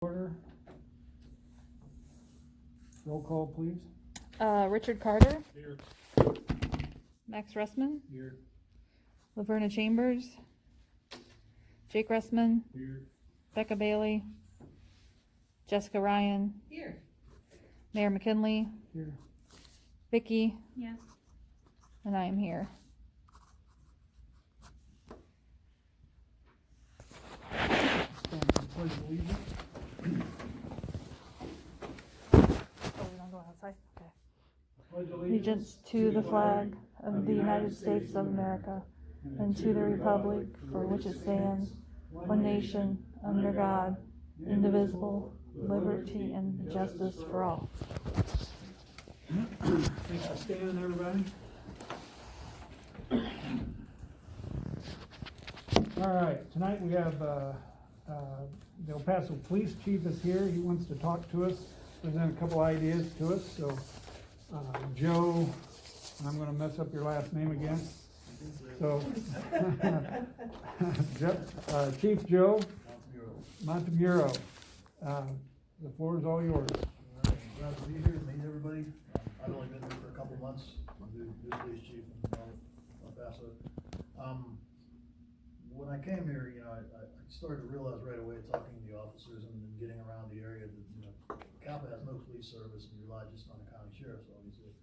Order. Roll call, please. Richard Carter, Here. Max Russman, Here. Laverna Chambers, Jake Russman, Here. Becca Bailey, Jessica Ryan, Here. Mayor McKinley, Here. Vicky, Yes. and I am here. Stand for the pledge of allegiance. Oh, we don't go outside? Okay. Pledge Allegiance to the flag of the United States of America and to the republic for which it stands, one nation, under God, indivisible, liberty and justice for all. Thanks for standing, everybody. All right, tonight we have the El Paso Police Chief is here. He wants to talk to us, present a couple ideas to us. So, Joe, and I'm going to mess up your last name again. So, Chief Joe Montemuro, the floor is all yours. Glad to be here, meet everybody. I've only been here for a couple of months. I'm the new police chief in El Paso. When I came here, I started to realize right away, talking to the officers and getting around the area, that, Kappa has no police service and rely just on the county sheriff's, obviously.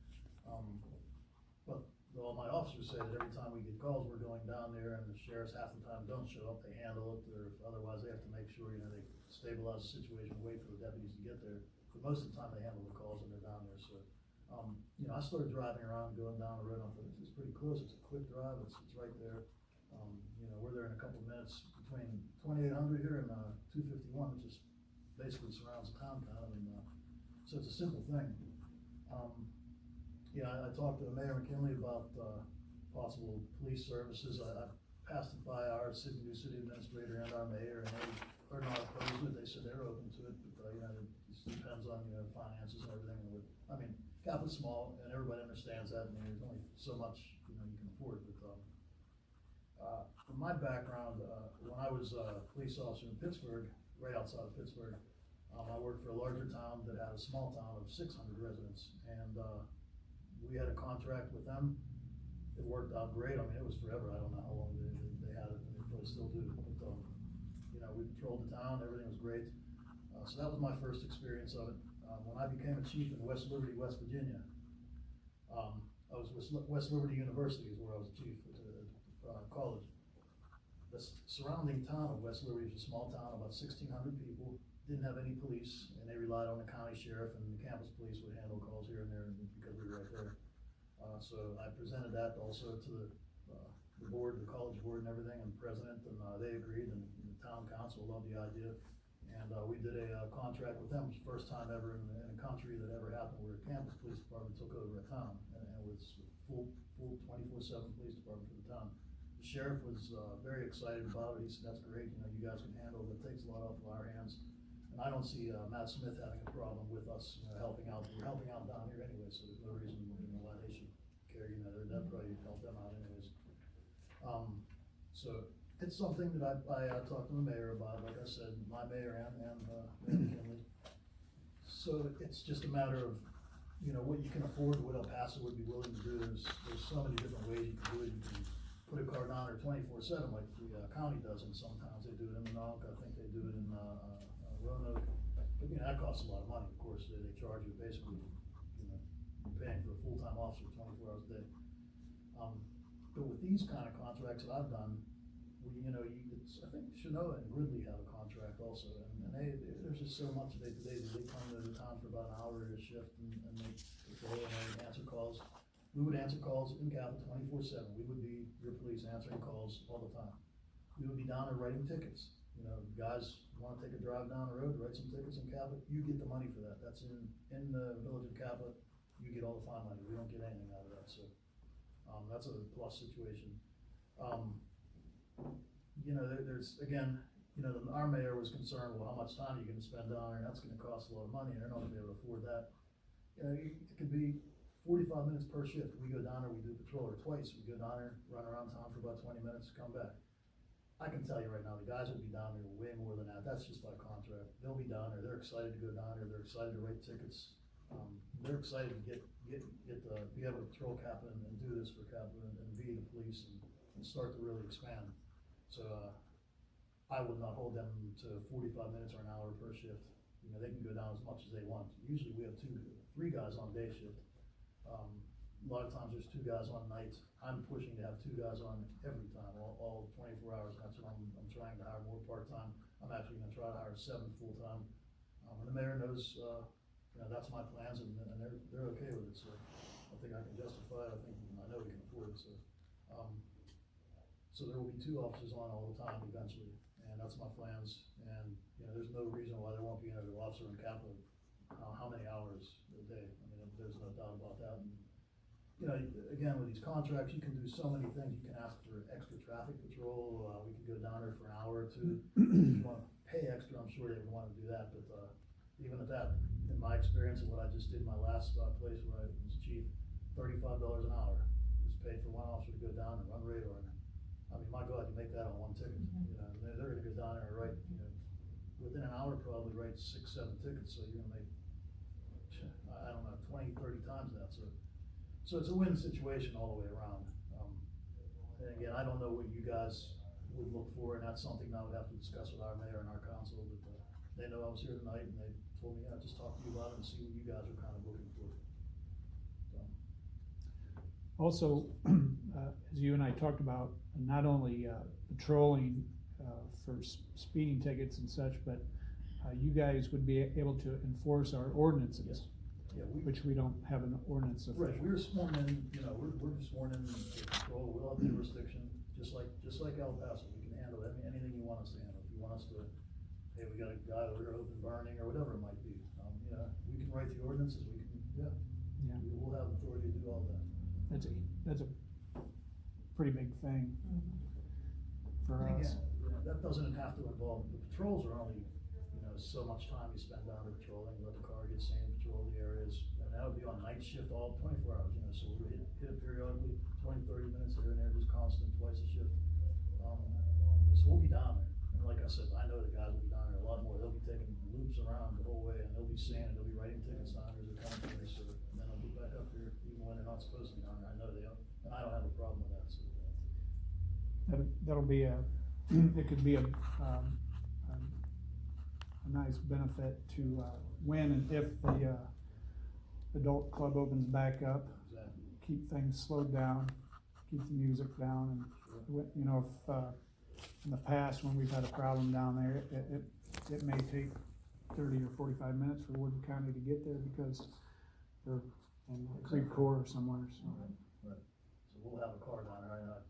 But all my officers say that every time we get calls, we're going down there, and the sheriffs half the time don't show up, they handle it, or otherwise they have to make sure, they stabilize the situation, wait for the deputies to get there. But most of the time they handle the calls and they're down there, so, I started driving around, going down the road, and I thought, it's pretty close, it's a quick drive, it's right there. We're there in a couple of minutes between 2800 here and 251, which is basically surrounds the town kind of, so it's a simple thing. I talked to Mayor McKinley about possible police services. I passed it by our new city administrator and our mayor, and they are not opposed to it. They said they're open to it, but it just depends on finances and everything. Kappa's small, and everybody understands that. There's only so much you can afford. But from my background, when I was a police officer in Pittsburgh, right outside of Pittsburgh, I worked for a larger town that had a small town of 600 residents, and we had a contract with them. It worked out great. It was forever. I don't know how long they had it, and they probably still do. But we patrolled the town. Everything was great. So that was my first experience of it. When I became a chief in West Liberty, West Virginia, I was with West Liberty University is where I was a chief at college. The surrounding town of West Liberty is a small town, about 1,600 people, didn't have any police, and they relied on the county sheriff, and the campus police would handle calls here and there because we were right there. So I presented that also to the board, the college board and everything, and the president, and they agreed, and the town council loved the idea. And we did a contract with them. It was the first time ever in a country that ever happened where a campus police department took over a town, and it was full 24/7 police department for the town. The sheriff was very excited about it. He said, "That's great. You guys can handle it. It takes a lot off of our hands." And I don't see Matt Smith having a problem with us helping out. We're helping out down here anyway, so there's no reason why they should care. That probably help them out anyways. So it's something that I talked to the mayor about. Like I said, my mayor and Mayor McKinley. So it's just a matter of what you can afford, what El Paso would be willing to do. There's so many different ways you can do it. You can put a car down there 24/7 like the county does in some towns. They do it in Mononk. I think they do it in Roanoke. But that costs a lot of money. Of course, they charge you basically, paying for a full-time officer 24 hours a day. But with these kind of contracts that I've done, I think Shinoa and Gridley have a contract also, and there's just so much they come to the town for about an hour at a shift, and they patrol and they answer calls. We would answer calls in Kappa 24/7. We would be your police answering calls all the time. We would be down there writing tickets. Guys want to take a drive down the road, write some tickets in Kappa. You get the money for that. That's in the village of Kappa. You get all the fine money. We don't get anything out of that. So that's a plus situation. There's again, our mayor was concerned, well, how much time are you going to spend down there? And that's going to cost a lot of money, and they're not going to be able to afford that. It could be 45 minutes per shift. We go down there, we do patrol, or twice. We go down there, run around town for about 20 minutes, come back. I can tell you right now, the guys will be down there way more than that, that's just by contract, they'll be down there, they're excited to go down there, they're excited to write tickets. They're excited to be able to throw Kappa and do this for Kappa and be the police and start to really expand. So, I would not hold them to 45 minutes or an hour per shift. You know, they can go down as much as they want. Usually we have 3 guys on day shift. A lot of times there's 2 guys on nights. I'm pushing to have 2 guys on every time, all 24 hours. That's what I'm trying to hire more part-time. I'm actually gonna try to hire 7 full-time. And the mayor knows, you know, that's my plans and they're okay with it, so I think I can justify it. I know we can afford it, so. So there will be 2 officers on all the time eventually, and that's my plans. And, you know, there's no reason why there won't be another officer in Capitol, how many hours a day. I mean, there's no doubt about that. And, you know, again, with these contracts, you can do so many things. You can ask for extra traffic patrol. We could go down there for an hour or 2. If you wanna pay extra, I'm sure they would wanna do that, but, even at that, in my experience and what I just did in my last place where I was chief, $35 an hour. Just paid for 1 officer to go down and run radar. I mean, my God, you make that on 1 ticket, you know, and they're gonna go down there and write, you know, within an hour probably write 6, 7 tickets, so you're gonna make, I don't know, 20, 30 times that, so it's a win situation all the way around. And again, I don't know what you guys would look for, and that's something I would have to discuss with our mayor and our council, but, they know I was here tonight, and they told me, just talk to you about it and see what you guys are kind of looking for. So. Also, as you and I talked about, not only patrolling for speeding tickets and such, but you guys would be able to enforce our ordinances. Yes. Yeah, which we don't have an ordinance of. Right, we were sworn in, you know, we're sworn in to control, we'll have jurisdiction, just like El Paso, we can handle anything you want us to handle. If you want us to, hey, we got a guy over here open burning or whatever it might be, you know, we can write the ordinances, we can, we'll have authority to do all that. That's a pretty big thing for And us. again, you know, that doesn't have to involve, the patrols are only, you know, so much time you spend down there patrolling, let the car get seen, patrol the areas, and that would be on night shift all 24 hours, you know, so we would hit it periodically, 20, 30 minutes here and there, just constant, twice a shift. So we'll be down there, and like I said, I know the guys will be down there a lot more, they'll be taking loops around the whole way, and they'll be sanding, they'll be writing tickets down as they're coming through, so, and then they'll get back up here, even when they're not supposed to be down there, I know they don't, and I don't have a problem with that, so. That'll be it could be a nice benefit to when and if the adult club opens back up. Exactly. Keep things slowed down, keep the music down, and you know, if in the past when we've had a problem down there, it may take 30 or 45 minutes for Wood County to get there because they're in Creve Coeur or somewhere. So. Right. So we'll have a car down there,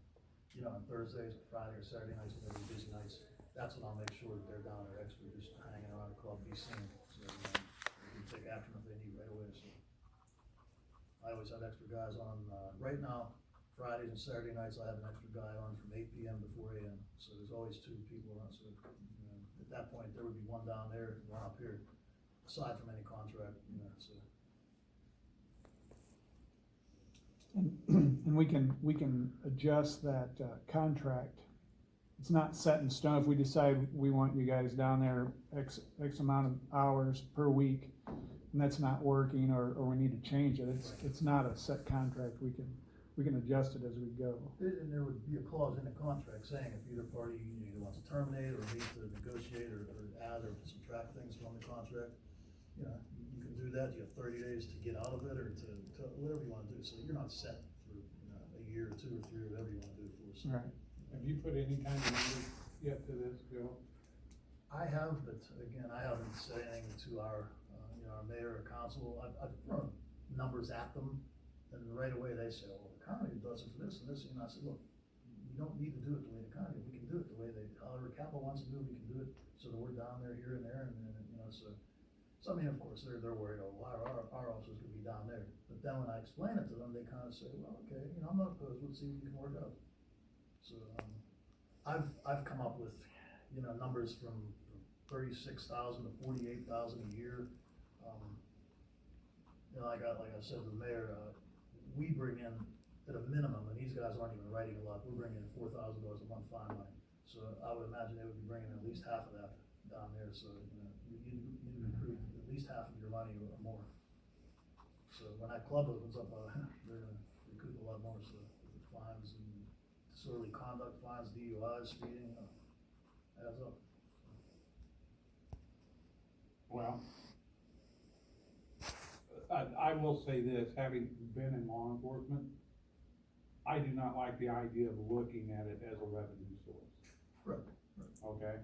you know, on Thursdays, Friday or Saturday nights, when they're busy nights, that's when I'll make sure that they're down there extra, just hanging around the club, be seen, so, you know, they can take action if they need right away, so. I always have extra guys on, right now, Fridays and Saturday nights, I have an extra guy on from 8 PM to 4 AM, so there's always 2 people around, so, you know, at that point, there would be 1 down there, 1 up here, aside from any contract, you know, so. And we can adjust that contract. It's not set in stone. If we decide we want you guys down there X amount of hours per week, and that's not working, or we need to change it, it's not a set contract. We can adjust it as we go. And there would be a clause in the contract saying if either party either wants to terminate or needs to negotiate or add or subtract things from the contract, you know, you can do that. You have 30 days to get out of it or to whatever you want to do. So you're not set for, you know, a year or 2 or 3 or whatever you want to do for us. Right. Have you put any kind of numbers yet to this, Bill? I have, but again, I haven't said anything to our, you know, our mayor or council. I've thrown numbers at them, and right away they say, "Well, the county does it for this and this." And I said, "Look, you don't need to do it the way the county. We can do it the way however Capitol wants to do it. We can do it so that we're down there, here and there, and you know, so." So I mean, of course, they're worried, oh, why are our officers gonna be down there? But then when I explain it to them, they kind of say, well, okay, you know, I'm not opposed, we'll see what we can work out. So, I've come up with, you know, numbers from 36,000 to 48,000 a year. You know, like I said to the mayor, we bring in at a minimum, and these guys aren't even writing a lot, we're bringing in $4,000 a month fine line. So I would imagine they would be bringing at least half of that down there, so, you know, you recoup at least half of your money or more. So when that club opens up, they're gonna recoup a lot more, so the fines and disorderly conduct fines, DUIs, speeding, adds up. Well, I will say this, having been in law enforcement, I do not like the idea of looking at it as a revenue source. Right. Okay?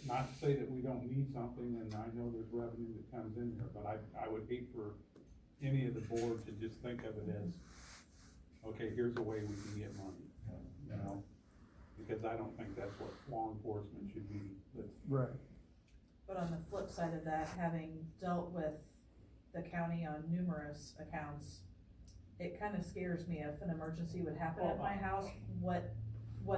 Not to say that we don't need something, and I know there's revenue that comes in there, but I would hate for any of the board to just think of it as, okay, here's a way we can get money, you know? Because I don't think that's what law enforcement should be. Right. But on the flip side of that, having dealt with the county on numerous accounts, it kinda scares me if an emergency would happen at my house, what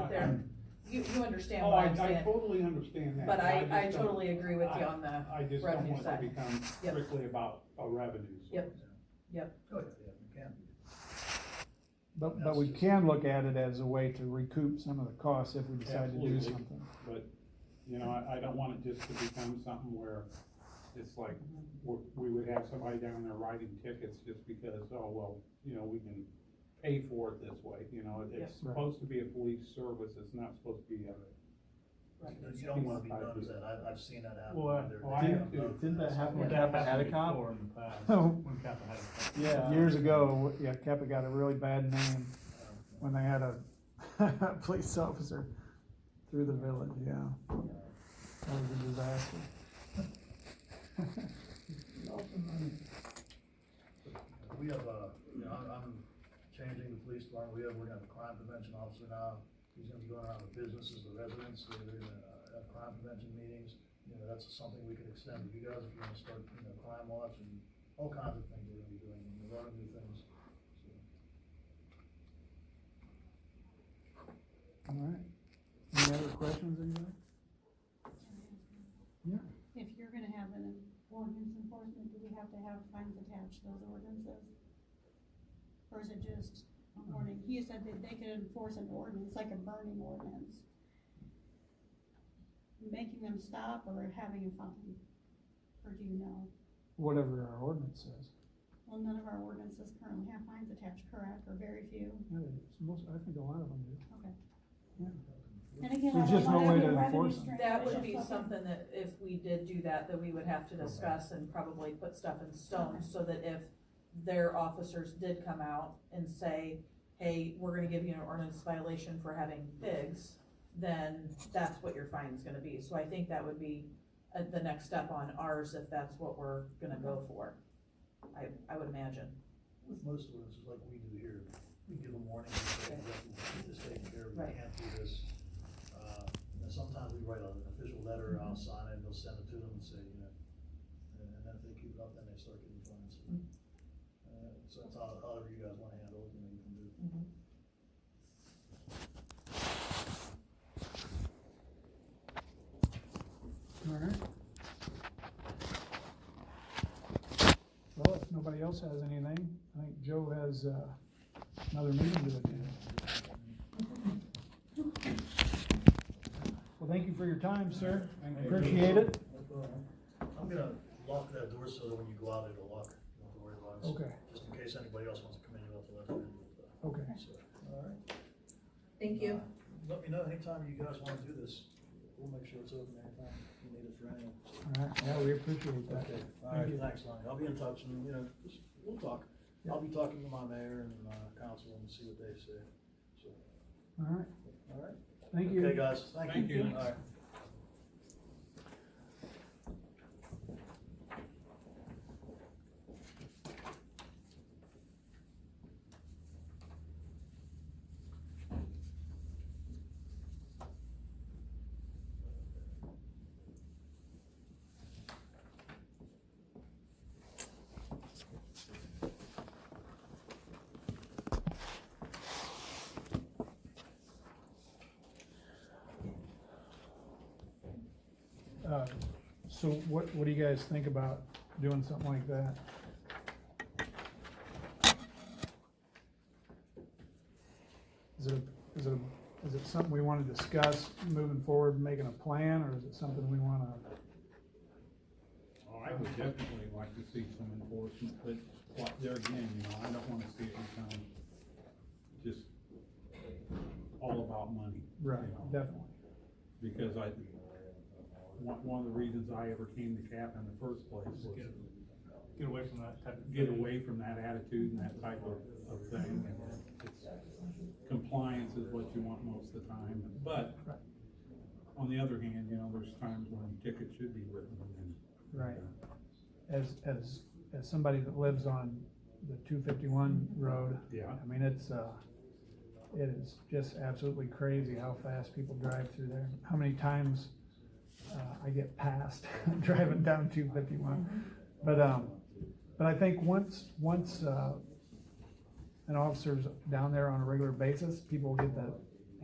they're, you understand Oh, what I I'm saying? totally understand that. But I just don't- totally agree with you on the I just don't revenue want it to side. become Yep. strictly about a revenue source. Yep. Yep. Oh, yeah, you can. But we can look at it as a way to recoup some of the costs if we decide to do Absolutely. something. But, you know, I don't want it just to become something where it's like, we would have somebody down there writing tickets just because, oh, well, you know, we can pay for it this way, you know, Yep. it's supposed to be a police service, it's not supposed to be a. You don't wanna be known as that, I've seen that happen. Well, They're- I have to. Didn't that happen when Yeah. Kappa had a cop? Before in the past, Oh. when Kappa had a cop. Yeah. Years ago, yeah, Kappa got a really bad name when they had a police officer through the village, yeah. That was a disaster. We have, you know, I'm changing the police department, we're gonna have a crime prevention officer now, he's gonna be going around the businesses, the residents, they're gonna have crime prevention meetings. You know, that's something we could extend to you guys if you wanna start, you know, crime watch and all kinds of things we're gonna be doing, and a lot of new things, so. All right. Any other questions, anybody? Yeah. If you're gonna have an ordinance enforcement, do we have to have fines attached to those ordinances? Or is it just a warning? He said that they could enforce an ordinance, like a burning ordinance. Making them stop or having a fine? Or do you know? Whatever our ordinance says. Well, none of our ordinances currently have fines attached, correct, or very few? Yeah, I think a lot of them do. Okay. Yeah. And again, There's I don't just no wanna way be a to revenue enforce them. stream, That it's would just be something that if we did do that we would have to discuss and probably put stuff in stone, so that if their officers did come out and say, hey, we're gonna give you an ordinance violation for having pigs, then that's what your fine's gonna be. So I think that would be the next step on ours if that's what we're gonna go for. I would imagine. With most ordinances, like we do here, we give them warning, we say, you have to get this taken care of, you Right. can't do this. And sometimes we write an official letter, I'll sign it, they'll send it to them and say, you know, and then if they keep it up, then they start getting fines. So that's however you guys wanna handle it, you know, you can do. All right. Well, if nobody else has anything, I think Joe has, another meeting to attend. Well, thank you for your time, sir. Thank you. Appreciate it. I'm gonna lock that door so that when you go out, it'll lock, you don't have to worry about it. Okay. Just in case anybody else wants to come in, you'll have to let them in. Okay. So, all right. Thank you. Let me know anytime you guys wanna do this, we'll make sure it's open anytime you need it for anything. All right, yeah, we appreciate that. Okay, all Thank right, you. thanks, Lonnie, I'll be in touch and, you know, just, we'll talk. I'll be talking to my mayor and, council and see what they say, so, All right, all right? thank you. Okay, guys, thank you. Thank you. All right. So what do you guys think about doing something like that? Is it a Is it something we wanna discuss moving forward, making a plan, or is it something we wanna? Oh, I would definitely like to see some enforcement, but like there again, you know, I don't wanna see it become just all about money. Right, you know, definitely. Because one of the reasons I ever came to CAP in the first place was Get away from that type of. get away from that attitude and that type of thing, and it's, compliance is what you want most of the time, but Right. on the other hand, you know, there's times when tickets should be written and. Right. As somebody that lives on the 251 road, Yeah. I mean, it is just absolutely crazy how fast people drive through there. How many times, I get passed driving down 251. But I think once, an officer's down there on a regular basis, people will get the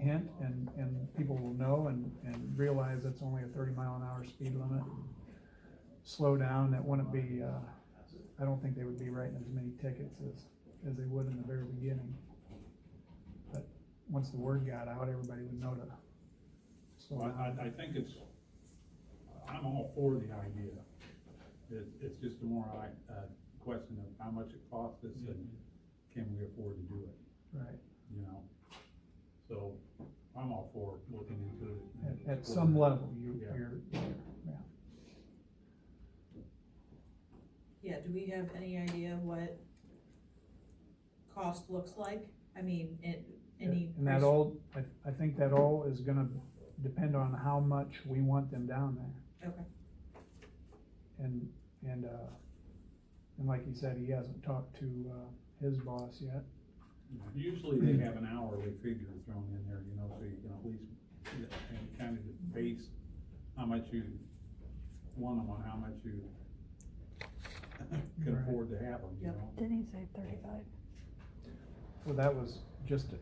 hint and people will know and realize it's only a 30-mile-an-hour speed limit. Slow down, that wouldn't be, I don't think they would be writing as many tickets as they would in the very beginning. But once the word got out, everybody would know to slow Well, down. I think I'm all for the idea. It's just a more, question of how much it costs us and can we afford to do it, Right. you know? So, I'm all for looking into it. At some level, Yeah. you're, yeah. Yeah, do we have any idea what cost looks like? I mean, any. And that all, I think that all is gonna depend on how much we want them down there. Okay, And like he said, he hasn't talked to, his boss yet. Usually they have an hourly figure thrown in there, you know, so you can at least, and kind of base how much you want them on, how much you can Right. afford to have them, you Yep. know? Didn't he say 35? Well, that was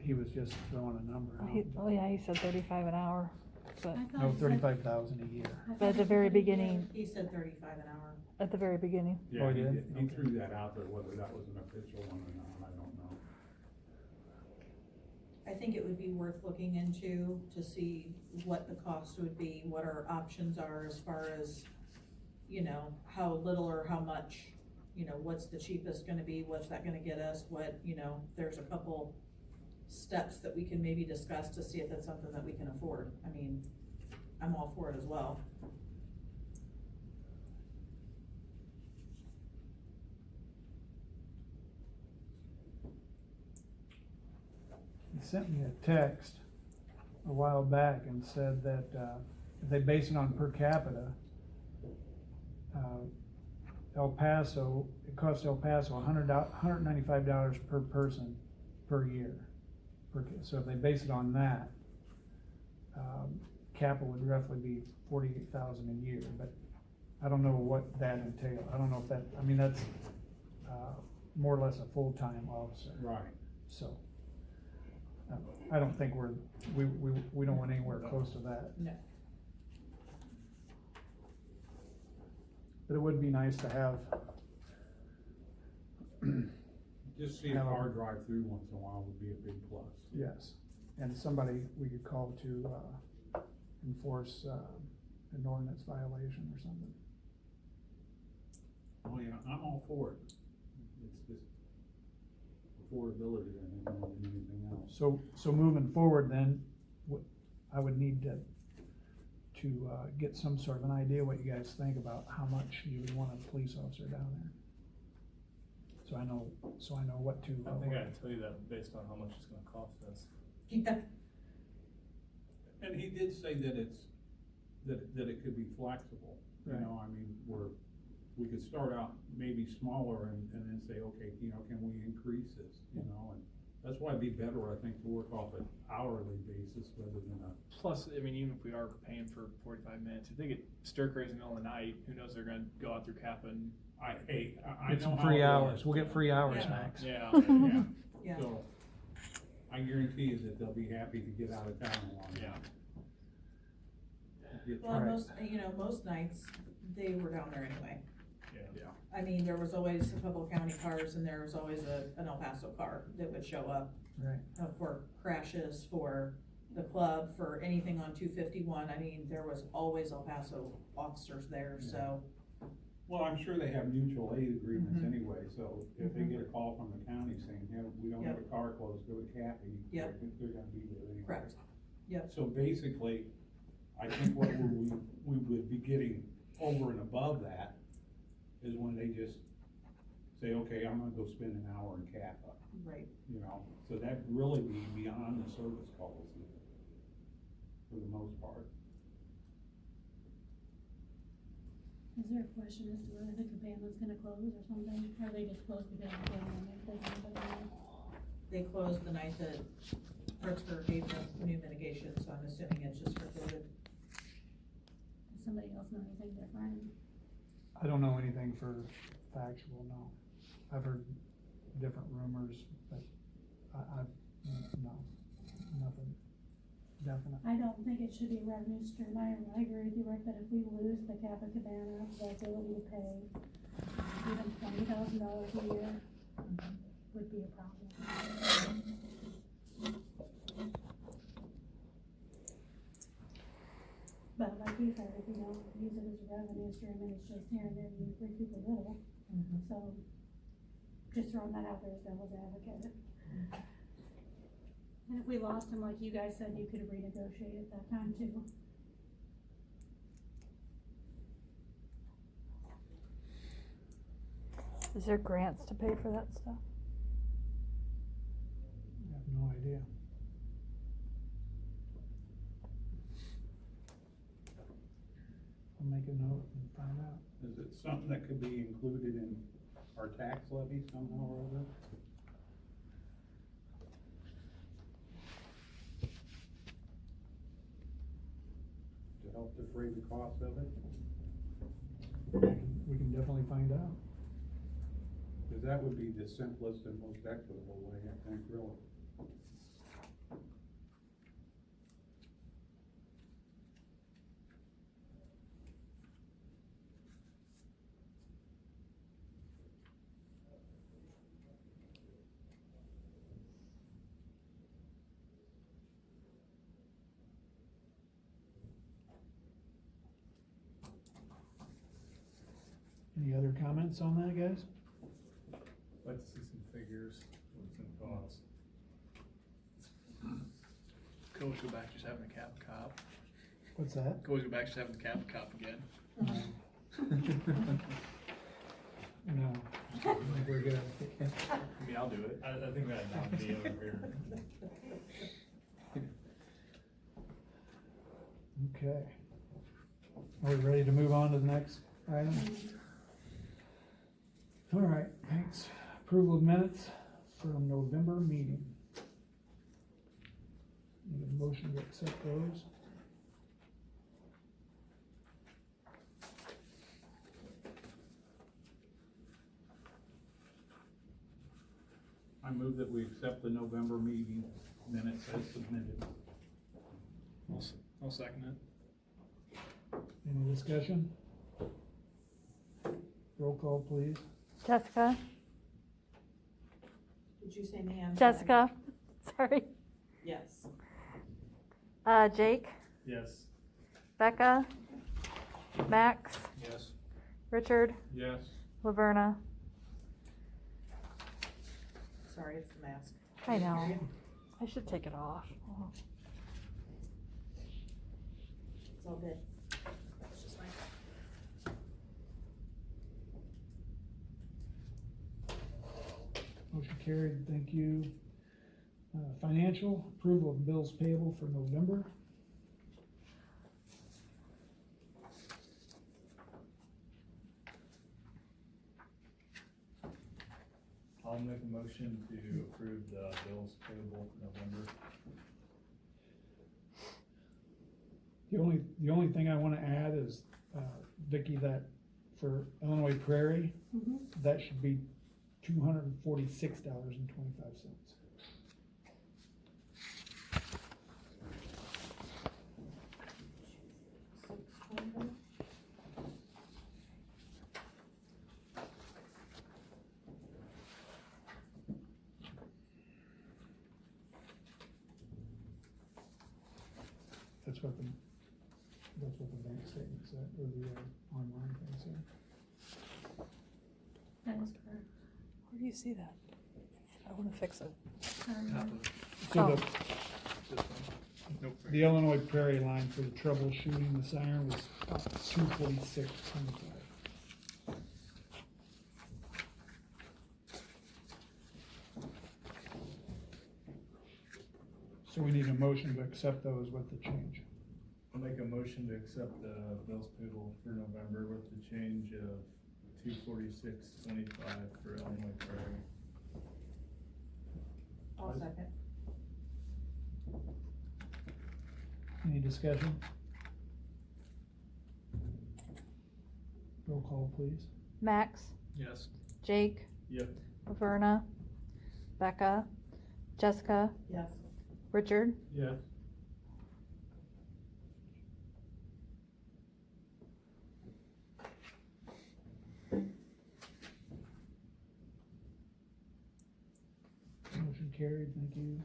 he was just throwing a number out. Oh yeah, he said 35 an hour, but I thought No, it said- 35,000 a year. I thought but at it the very said beginning, he said 35 an hour. at the very beginning. Yeah, Oh, he he did, did? he Okay. threw that out there, whether that was an official one or not, I don't know. I think it would be worth looking into to see what the cost would be, what our options are as far as, you know, how little or how much, you know, what's the cheapest gonna be, what's that gonna get us, what, you know, there's a couple steps that we can maybe discuss to see if that's something that we can afford. I mean, I'm all for it as well. He sent me a text a while back and said that, if they base it on per capita, El Paso, it costs El Paso $195 per person per year. So if they base it on that, Kappa would roughly be 48,000 a year, but I don't know what that entails. I don't know if that, I mean, that's, more or less a full-time officer. Right. So, I don't think we don't want anywhere close to that. No. But it would be nice to have, Just see a car drive through once in a while would be a big plus. yes, and somebody we could call to, enforce, an ordinance violation or something. Oh, yeah, I'm all for it. It's just affordability and anything else. So moving forward then, I would need to get some sort of an idea what you guys think about how much you would want a police officer down there. So I know what to. I think I can tell you that based on how much it's gonna cost us. Yeah. And he did say that that it could be flexible, you Right. know, I mean, we could start out maybe smaller and then say, okay, you know, can we increase this, you know, and that's why it'd be better, I think, to work off an hourly basis rather than a. Plus, I mean, even if we are paying for 45 minutes, if they get stir crazy in the middle of the night, who knows, they're gonna go out through Kappa and. I Get know some how free it hours, was. we'll get free hours, Yeah. Max. Yeah. Yeah, Yeah. so, I guarantee you that they'll be happy to get out of town a lot. Yeah. Well, Right. most nights, they were down there anyway. Yeah. I mean, there was always a couple county cars and there was always an El Paso car that would show up Right, for crashes, for, the club, for anything on 251, I mean, there was always El Paso officers there, so. Well, I'm sure they have mutual aid agreements Mhm. anyway, so if they get a call from the county saying, hey, we don't have a car closed, go to Kathy. Yep. They're gonna be there anyway. Correct. Yep. So basically, I think what we would be getting over and above that is when they just say, okay, I'm gonna go spend an hour in Kappa, Right. you know? So that'd really be beyond the service calls for the most part. Is there a question as to whether the cabana's gonna close or something, or they just closed because of the pandemic, does anybody know? They closed the night that Pritzker gave them new mitigation, so I'm assuming it's just for COVID. Does somebody else know anything different? I don't know anything for factual, no. I've heard different rumors, but no, nothing definite. I don't think it should be a revenue stream. I agree with you, Rick, that if we lose the Kappa Cabana, the ability to pay even $20,000 a year would be a problem. But like you said, if we don't use it as a revenue stream and it's just here and there, you recoup a little. So just throwing that out there as devil's advocate. And if we lost him, like you guys said, you could renegotiate at that time too. Is there grants to pay for that stuff? I have no idea. I'll make a note and find out. Is it something that could be included in our tax levy somehow or other? To help defray the cost of it? We can definitely find out. Cause that would be the simplest and most equitable way, I think, really. Any other comments on that, guys? Let's see some figures, what's some thoughts. Coach, go back to just having a cap cop. What's that? Coach, go back to just having the cap cop again. No, I think we're good. I mean, I'll do it. I think we had Don D over here. Okay. Are we ready to move on to the next item? All right, thanks. Approval of minutes from November meeting. Need a motion to accept those? I move that we accept the November meeting minutes as submitted. I'll second it. Any discussion? Roll call, please. Jessica? Did you say me? I'm sorry. Jessica? Sorry. Yes. Jake? Yes. Becca? Max? Yes. Richard? Yes. Laverna? Sorry, it's the mask. I know. I should take it off. It's all good. It's just like. Motion carried, thank you. Financial, approval of bills payable for November. I'll make a motion to approve the bills payable for November. The only thing I wanna add is, Vicky, that for Illinois Prairie, that should be $246.25. That's what the bank statement said, or the online thing said. That is correct. Where do you see that? I wanna fix it. Top of So Oh. the, this one. Nope. the Illinois Prairie line for the troubleshooting the siren was 246.25. So we need a motion to accept those with the change. I'll make a motion to accept the bills payable for November with the change of $246.25 for Illinois Prairie. I'll second. Any discussion? Roll call, please. Max, Yes. Jake, Yep. Laverna, Becca, Jessica, Yes. Richard, Yes. Motion carried, thank you.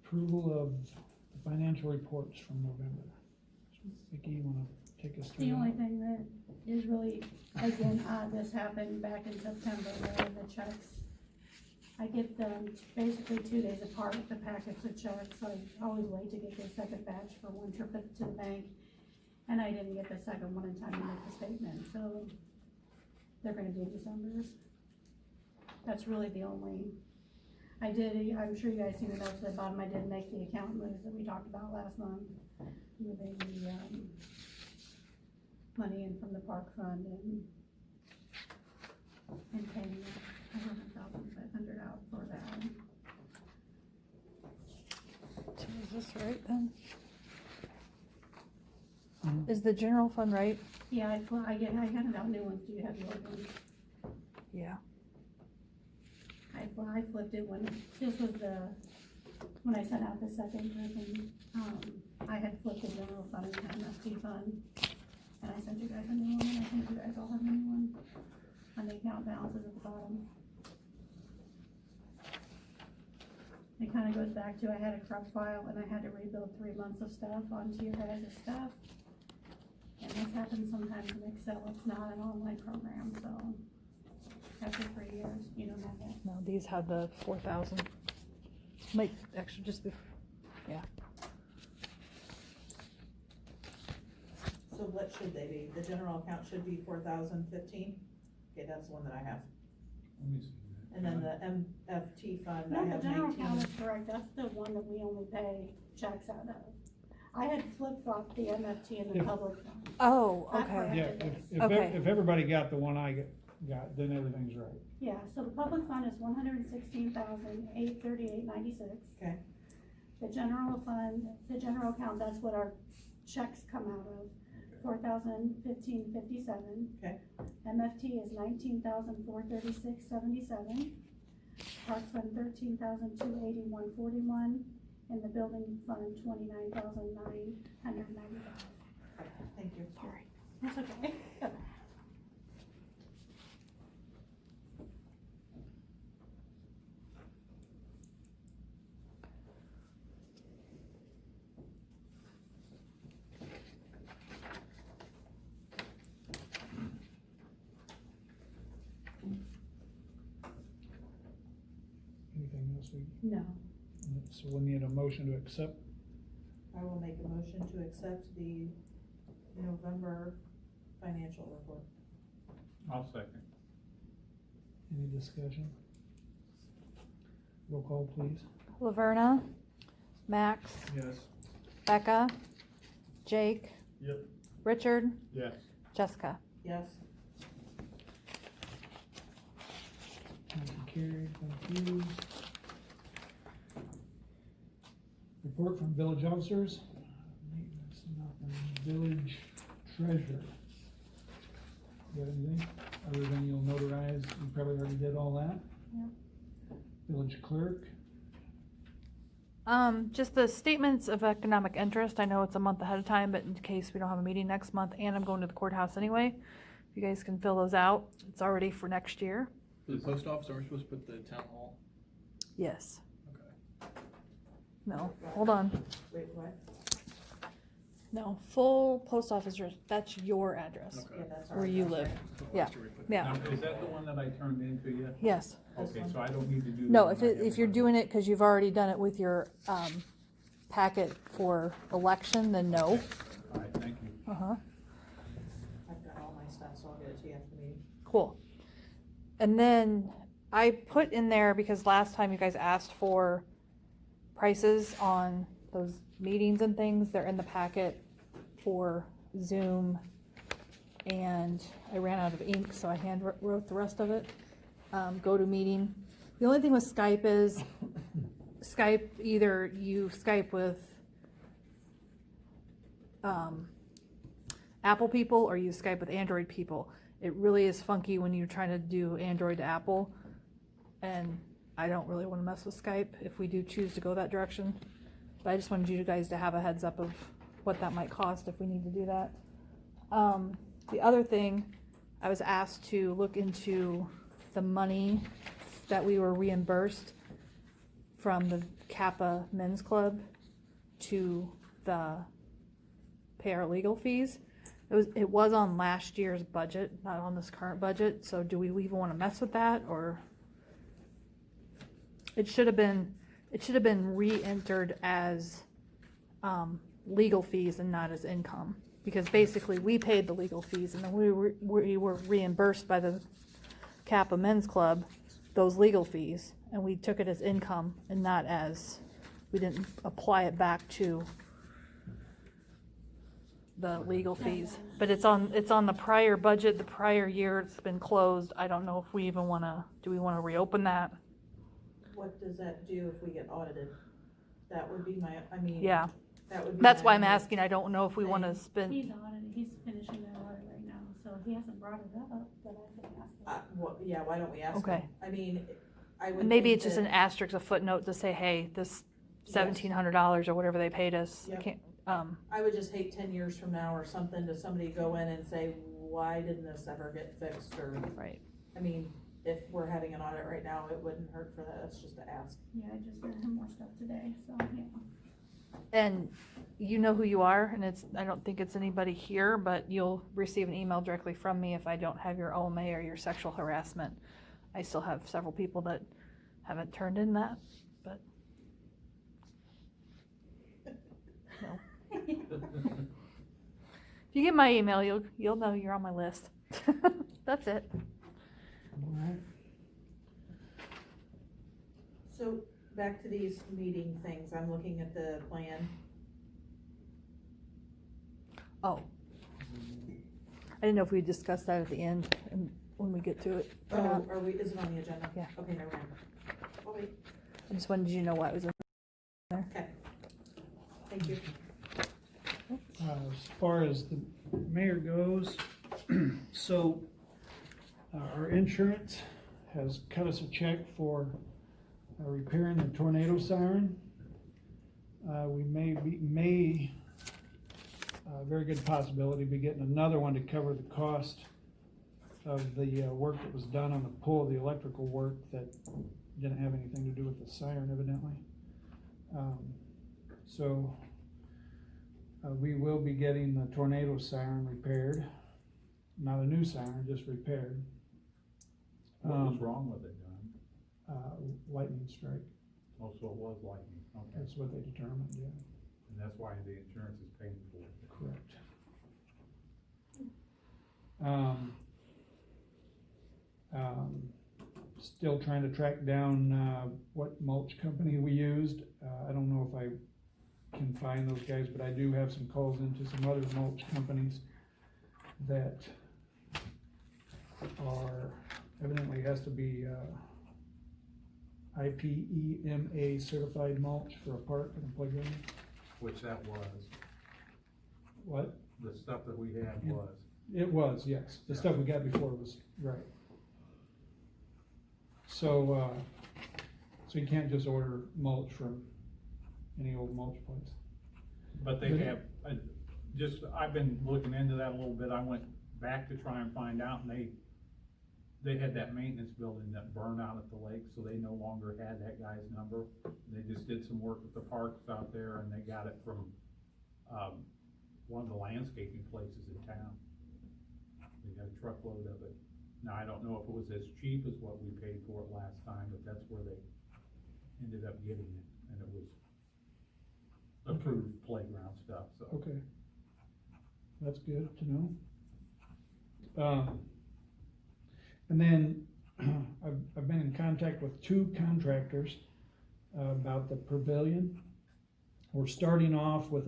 Approval of the financial reports from November. Vicki, you wanna take us through The only that? thing that is really, again, this happened back in September, where the checks, I get them basically 2 days apart, the packets of checks, so I always wait to get the second batch for one trip to the bank. And I didn't get the second one in time to make the statement, so they're gonna be December's. That's really the only, I'm sure you guys seen the notes at the bottom, I did make the account moves that we talked about last month, moving the, money in from the park fund and paying $11,500 out for that. so is this right then? Mhm. Is the general fund right? Yeah, I handed out new ones, do you have your ones? Yeah. I flipped it when, this was when I sent out the second group, and, I had flipped the general fund and MFT fund. And I sent you guys a new one, and I think you guys all have a new one, on the account balances at the bottom. It kinda goes back to, I had a corrupt file, and I had to rebuild 3 months of stuff onto your guys' stuff. And this happens sometimes in Excel, it's not an online program, so after 3 years, you don't have that. No, these had the 4,000. Might actually just be, yeah. So what should they be? The general account should be 4,015? Okay, that's the one that I have. Let me see. And then the MFT fund, I No, the have general account 19. is correct, that's the one that we only pay checks out of. I had flip-flopped the MFT and the If- public fund. Oh, That part. okay. Yeah, if Okay. if everybody got the one I got, then everything's right. Yeah, so the public fund is 116,838.96. Okay. The general fund, the general account, that's what our checks come out of, 4,015.57. Okay. MFT is 19,436.77. Park fund 13,281.41, and the building fund 29,995. Thank you. Sorry. That's okay. Anything else we, No. so we need a motion to accept. I will make a motion to accept the November financial report. I'll second. Any discussion? Roll call, please. Laverna, Max, Yes. Becca, Jake, Yep. Richard, Yes. Jessica. Yes. Motion carried, thank you. Report from village officers. Maintenance, nothing. Village treasurer. You got anything, other than you'll notarize, you probably already did all that? Yeah. Village clerk, Just the statements of economic interest. I know it's a month ahead of time, but in case we don't have a meeting next month, and I'm going to the courthouse anyway, you guys can fill those out. It's already for next year. For the post office, are we supposed to put the town hall Yes. Okay. No, hold on. Wait, what? No, full post office address, that's your address, Okay. Yeah, that's our where you address, live. right? So Yeah. last year we put Yeah. Now, is that the one that I turned into you? Yes. Okay, so I don't need to do that. No, when if I it, have if you're one. doing it because you've already done it with your, packet for election, then no. All right, thank you. Uh-huh. I've got all my stuff, so I'll get it to you after the meeting. Cool. And then I put in there, because last time you guys asked for prices on those meetings and things, they're in the packet for Zoom. And I ran out of ink, so I hand wrote the rest of it. Go to meeting. The only thing with Skype is Skype, either you Skype with Apple people or you Skype with Android people. It really is funky when you're trying to do Android to Apple, and I don't really want to mess with Skype if we do choose to go that direction. But I just wanted you guys to have a heads up of what that might cost if we need to do that. The other thing, I was asked to look into the money that we were reimbursed from the Kappa Men's Club to pay our legal fees. It was on last year's budget, not on this current budget, so do we even want to mess with that, or? It should have been re-entered as, legal fees and not as income, because basically we paid the legal fees and then we were reimbursed by the Kappa Men's Club those legal fees, and we took it as income and not as, we didn't apply it back to the legal fees. But it's on the prior budget, the prior year, it's been closed. I don't know if we even do we wanna reopen that? What does that do if we get audited? That would be I mean. Yeah, That would be. that's my why I'm only- asking. I don't know if we wanna He's spend, audited, he's finishing that audit right now, so he hasn't brought it up, but I can ask him. Yeah, why don't we ask Okay. him? I mean, I would. and maybe think it's just an that- asterisk, a footnote to say, hey, this Yes. $1,700 or whatever they paid us, Yep. can't, I would just hate 10 years from now or something to somebody go in and say, why didn't this ever get fixed, or, right. I mean, if we're having an audit right now, it wouldn't hurt for that, it's just to ask. Yeah, I just sent him more stuff today, so, yeah. And you know who you are, and I don't think it's anybody here, but you'll receive an email directly from me if I don't have your OMA or your sexual harassment. I still have several people that haven't turned in that, but. No. If you get my email, you'll know you're on my list. That's it. Alright. So, back to these meeting things, I'm looking at the plan. Oh. I didn't know if we discussed that at the end and when we get to it. or not. Is it on the agenda? Yeah. Okay, never mind. Oh, wait, I just wanted you to know what was in there. okay. Thank you. As far as the mayor goes, so our insurance has cut us a check for repairing the tornado siren. We may, very good possibility, be getting another one to cover the cost of the work that was done on the pole, the electrical work that didn't have anything to do with the siren evidently. So we will be getting the tornado siren repaired, not a new siren, just repaired. What was wrong with it, John? Lightning strike, Oh, so it was lightning, okay, that's what they determined, yeah, and that's why the insurance is paying for it. correct. Still trying to track down, what mulch company we used. I don't know if I can find those guys, but I do have some calls into some other mulch companies that are, evidently has to be, IPEMA certified mulch for a park and a playground. Which that was, What? the stuff that we had Yeah. was. It was, yes. The stuff we got before was, right. So, so you can't just order mulch from any old mulch place. But they have, I've been looking into that a little bit, I went back to try and find out, and they had that maintenance building that burned out at the lake, so they no longer had that guy's number. They just did some work with the parks out there, and they got it from, one of the landscaping places in town. They got a truckload of it. Now, I don't know if it was as cheap as what we paid for it last time, but that's where they ended up getting it, and it was approved playground stuff, so. Okay. That's good to know. And then I've been in contact with 2 contractors about the pavilion. We're starting off with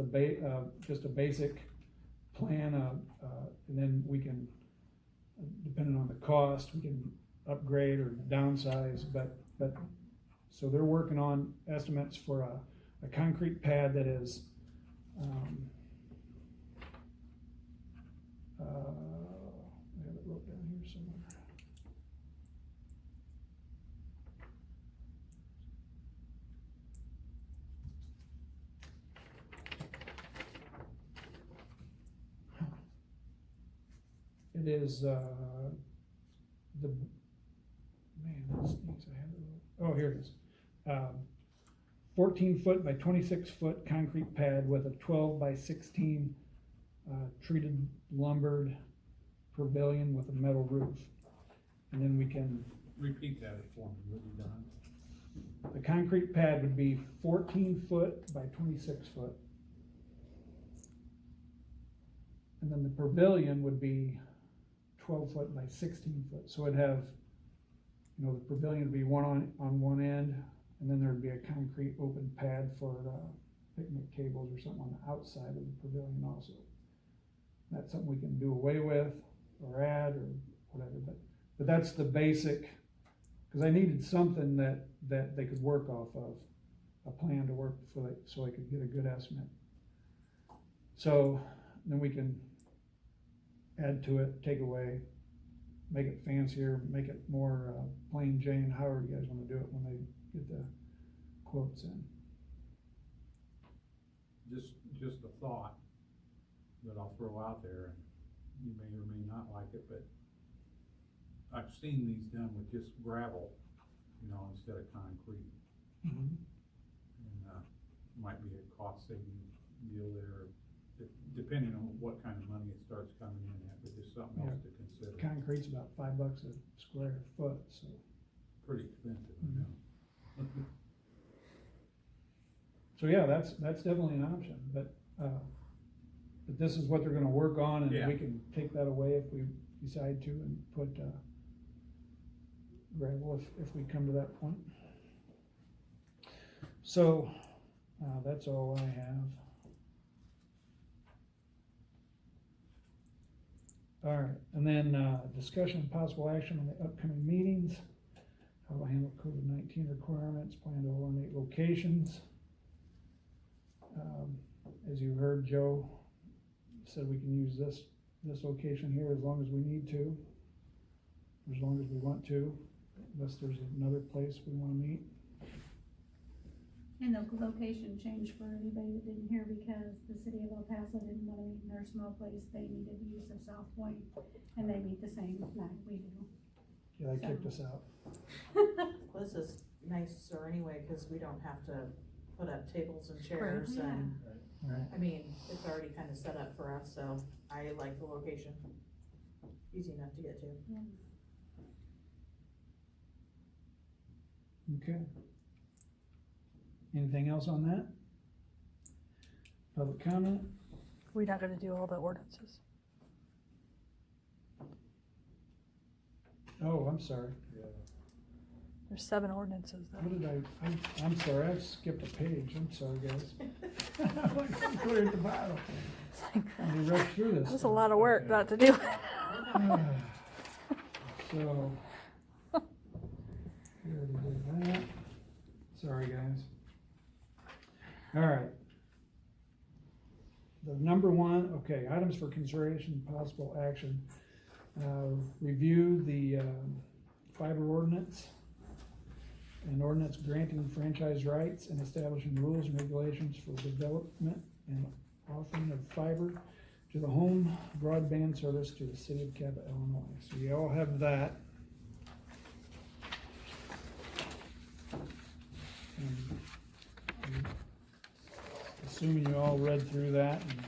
just a basic plan, and then we can, depending on the cost, we can upgrade or downsize, but, so they're working on estimates for a concrete pad that is, I have it wrote down here somewhere. It is, the, man, that stinks, I have it, oh, here it is. 14-foot by 26-foot concrete pad with a 12 by 16 treated lumbered pavilion with a metal roof. And then we can, Repeat that for me, what you done? the concrete pad would be 14-foot by 26-foot. And then the pavilion would be 12-foot by 16-foot. So it'd have, the pavilion would be one on one end, and then there'd be a concrete open pad for picnic tables or something on the outside of the pavilion also. That's something we can do away with or add or whatever, but that's the basic, because I needed something that they could work off of, a plan to work for, so I could get a good estimate. So then we can add to it, take away, make it fancier, make it more plain Jane, however you guys want to do it when they get the quotes in. Just a thought that I'll throw out there, and you may or may not like it, but I've seen these done with just gravel, instead of concrete. Mm-hmm. And, might be a cost saving deal there, depending on what kind of money it starts coming in at, but just something else to consider. Concrete's about $5 a square foot, so. Pretty expensive, I know. So yeah, that's definitely an option, but this is what they're gonna work on, and Yeah. we can take that away if we decide to, and put gravel if we come to that point. So, that's all I have. All right, and then discussion and possible action on the upcoming meetings, how to handle COVID-19 requirements, plan to eliminate locations. As you heard, Joe said we can use this location here as long as we need to, as long as we want to, unless there's another place we wanna meet. And the location changed for anybody that didn't hear, because the city of El Paso didn't wanna meet in their small place, they needed to use the South Point, and they meet the same night we do. Yeah, they kicked us out. Well, this is nicer anyway, cause we don't have to put up tables and chairs Right. and, Right. I mean, it's already kinda set up for us, so I like the location. Easy enough to get to. Yeah. Okay. Anything else on that? Public comment? We're not gonna do all the ordinances. Oh, I'm sorry. There's 7 ordinances though. What did I'm sorry, I skipped a page, I'm sorry, guys. I'm clear at the bottom. It's like, Let me rush through this. that was a lot of work not to do. So, we already did that. Sorry, guys. All right. The number 1, okay, items for consideration, possible action. Review the fiber ordinance, an ordinance granting franchise rights and establishing rules and regulations for development and offering of fiber to the home broadband service to the city of Cabot, Illinois. So you all have that. And assuming you all read through that, and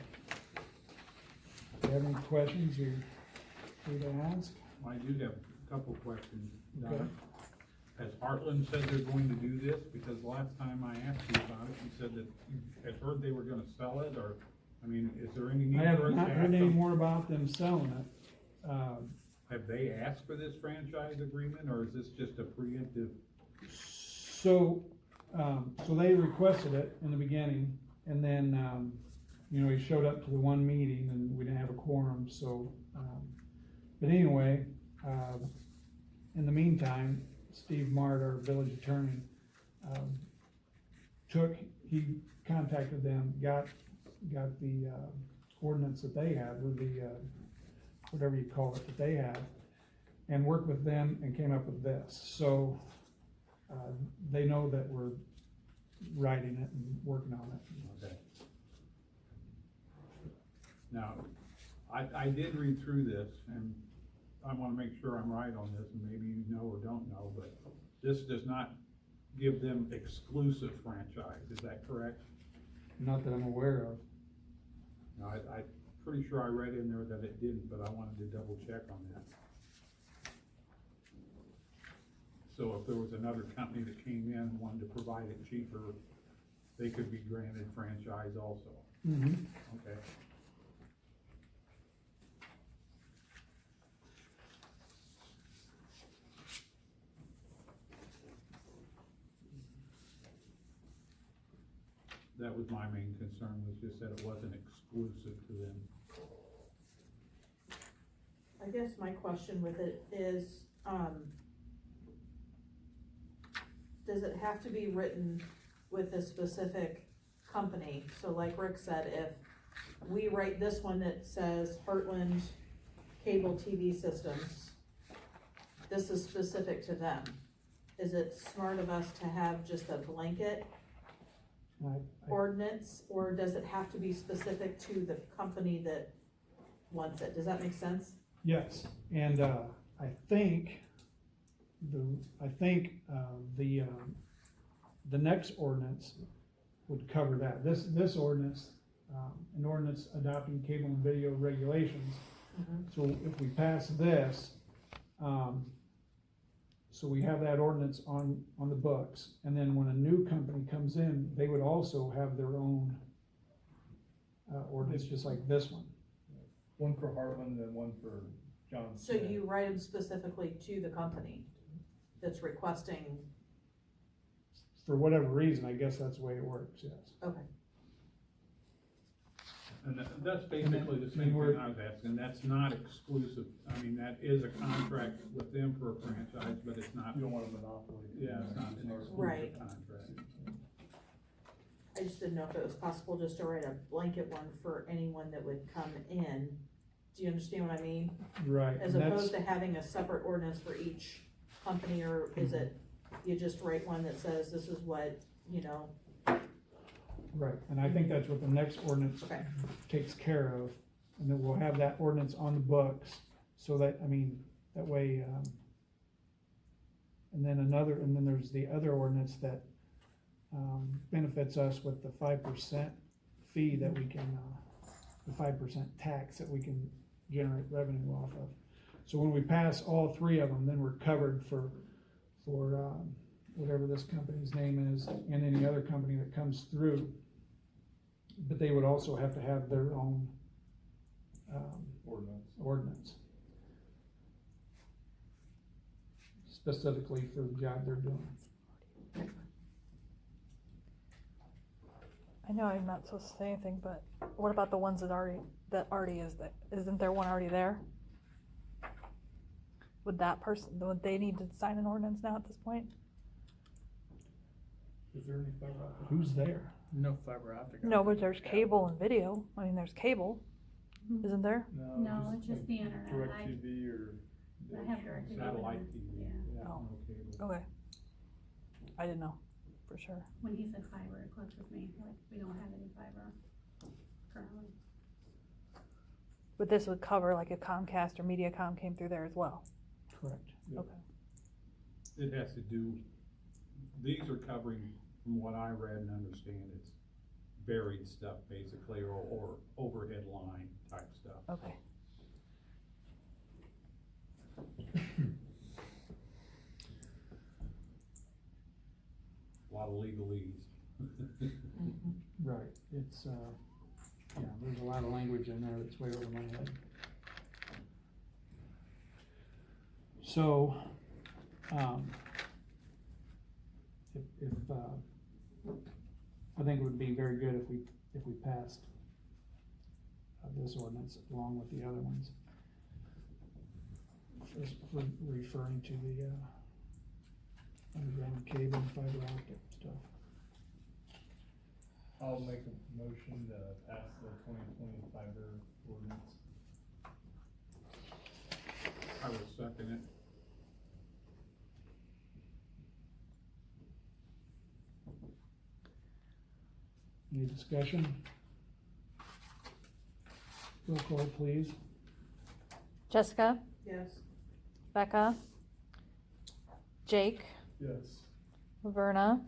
if you have any questions, you're free to ask. I do have a couple questions. Okay. Has Heartland said they're going to do this? Because last time I asked you about it, you said that you had heard they were gonna sell it, or, I mean, is there any need I for have us to not ask heard any them? more about them selling it. Have they asked for this franchise agreement, or is this just a preemptive? So they requested it in the beginning, and then, he showed up to the one meeting, and we didn't have a quorum, so, but anyway, in the meantime, Steve Mart, our village attorney, he contacted them, got the, ordinance that they had, or the, whatever you call it, that they had, and worked with them and came up with this. So, they know that we're writing it and working on it. Okay. Now, I did read through this, and I wanna make sure I'm right on this, and maybe you know or don't know, but this does not give them exclusive franchise, is that correct? Not that I'm aware of. No, I'm pretty sure I read in there that it didn't, but I wanted to double check on that. So if there was another company that came in and wanted to provide it cheaper, they could be granted franchise also, Mm-hmm. okay? That was my main concern, was just that it wasn't exclusive to them. I guess my question with it is, does it have to be written with a specific company? So like Rick said, if we write this one that says Heartland Cable TV Systems, this is specific to them. Is it smart of us to have just a blanket ordinance, or does it have to be specific to the company that wants it? Does that make sense? Yes, and, I think the next ordinance would cover that. This ordinance, an ordinance adopting cable and video regulations. So if we pass this, so we have that ordinance on the books, and then when a new company comes in, they would also have their own ordinance, just like this one. One for Heartland and one for John So Smith. you write them specifically to the company that's requesting, For whatever reason, I guess that's the way it works, yes. okay. And that's basically the same thing I was asking, that's not exclusive, I mean, that is a contract with them for a franchise, but it's not, You don't want a monopoly. yeah, it's not an Right. exclusive contract. I just didn't know if it was possible just to write a blanket one for anyone that would come in. Do you understand what I mean? Right. As and that's- opposed to having a separate ordinance for each company, or is it, you just write one that says this is what, Right, and I think that's what the next ordinance Okay. takes care of, and then we'll have that ordinance on the books, so that, that way, and then there's the other ordinance that, benefits us with the 5% fee that we can, the 5% tax that we can generate revenue off of. So when we pass all three of them, then we're covered for whatever this company's name is, and any other company that comes through. But they would also have to have their own, ordinance. Specifically for the job they're doing. I know I'm not supposed to say anything, but what about the ones that already is there? Isn't there one already there? Would they need to sign an ordinance now at this point? Is there any fiber optic? Who's there? No fiber optic. No, but there's cable and video. There's cable, isn't there? No, it's just the internet. Direct TV or. I have direct TV. Satellite TV, Yeah. Oh. no cable. Okay. I didn't know, for sure. When he said fiber, it clicked with me, like, we don't have any fiber currently. But this would cover like if Comcast or MediaCom came through there as well. Correct. Okay. It has to do, these are covering from what I read and understand, it's buried stuff basically, or overhead line type stuff. Okay. A lot of legalese. Right, it's, yeah, there's a lot of language in there that's way over my head. So, I think it would be very good if we passed this ordinance along with the other ones. Just referring to the, underground cable and fiber optic stuff. I'll make a motion to pass the 2020 fiber ordinance. I will second it. Any discussion? Roll call, please. Jessica, Yes. Becca, Jake, Yes. Laverna,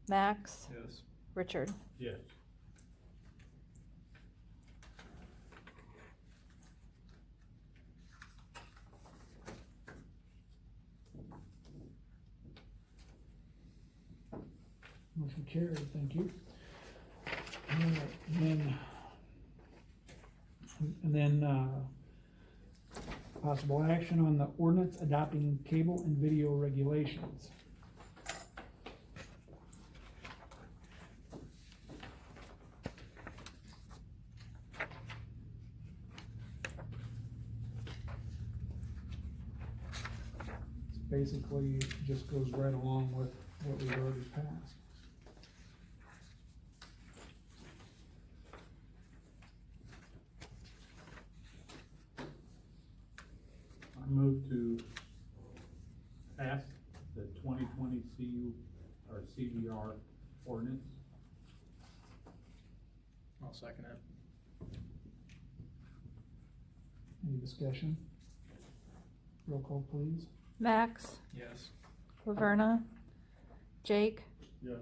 Max, Yes. Richard. Yes. Motion carried, thank you. All right, and then, possible action on the ordinance adopting cable and video regulations. Basically, it just goes right along with what we've already passed. I move to pass the 2020 CU or CBR ordinance. I'll second it. Any discussion? Roll call, please. Max, Yes. Laverna, Jake, Yes.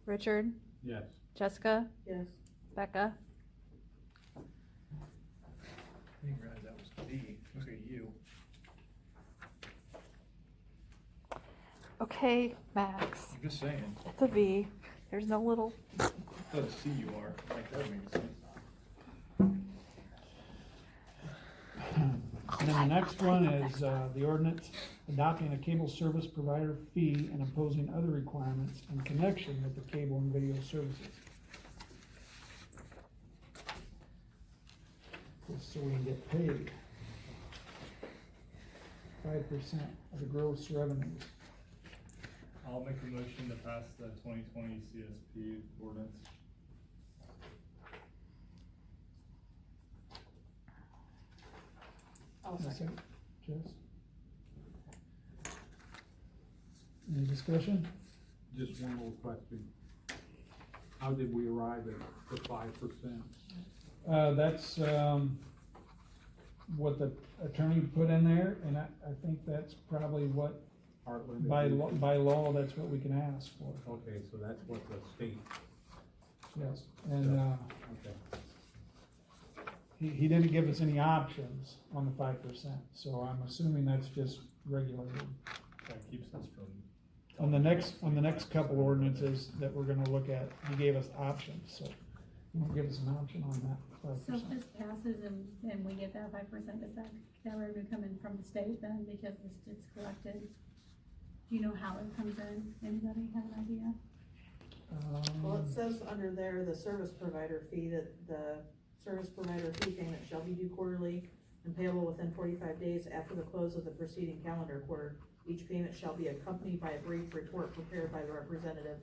Richard, Yes. Jessica, Yes. Becca. I didn't realize that was D. Looks like a U. Okay, Max, I'm just saying. it's a V. There's no little. I thought it's C-U-R. Like, that would make sense. And then the next one is, the ordinance adopting a cable service provider fee and imposing other requirements in connection with the cable and video services. Just so we can get paid 5% of the gross revenues. I'll make a motion to pass the 2020 CSP ordinance. I'll That's second. it, Jess? Any discussion? Just one little question. How did we arrive at the 5%? That's, what the attorney put in there, and I think that's probably what, Heartland? by law, that's what we can ask for, Okay, so that's what the state, yes. And, okay. he didn't give us any options on the 5%, so I'm assuming that's just regulated. That keeps us from. On the next couple ordinances that we're gonna look at, he gave us options, so he won't give us an option on that So if 5%. this passes and we get that 5%, is that revenue coming from the state then, because it's collected? Do you know how it comes in? Anybody have an idea? Well, it says under there, the service provider fee, that the service provider fee payment shall be due quarterly and payable within 45 days after the close of the preceding calendar quarter. Each payment shall be accompanied by a brief report prepared by the representative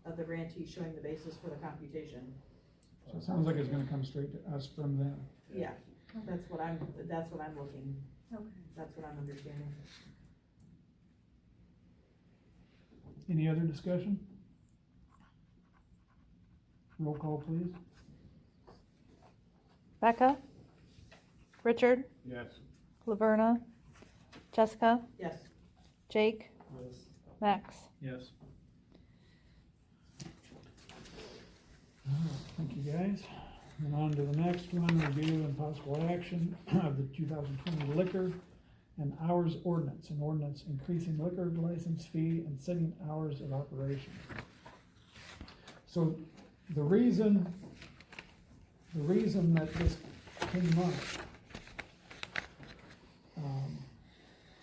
of the grantee showing the basis for the computation. So it sounds like it's gonna come straight to us from them. Yeah, that's what I'm looking, Okay. that's what I'm understanding. Any other discussion? Roll call, please. Becca, Richard, Yes. Laverna, Jessica, Yes. Jake, Yes. Max. Yes. you guys. And on to the next one, review and possible action of the 2020 liquor and hours ordinance, an ordinance increasing liquor license fee and setting hours of operation. So the reason that this came up,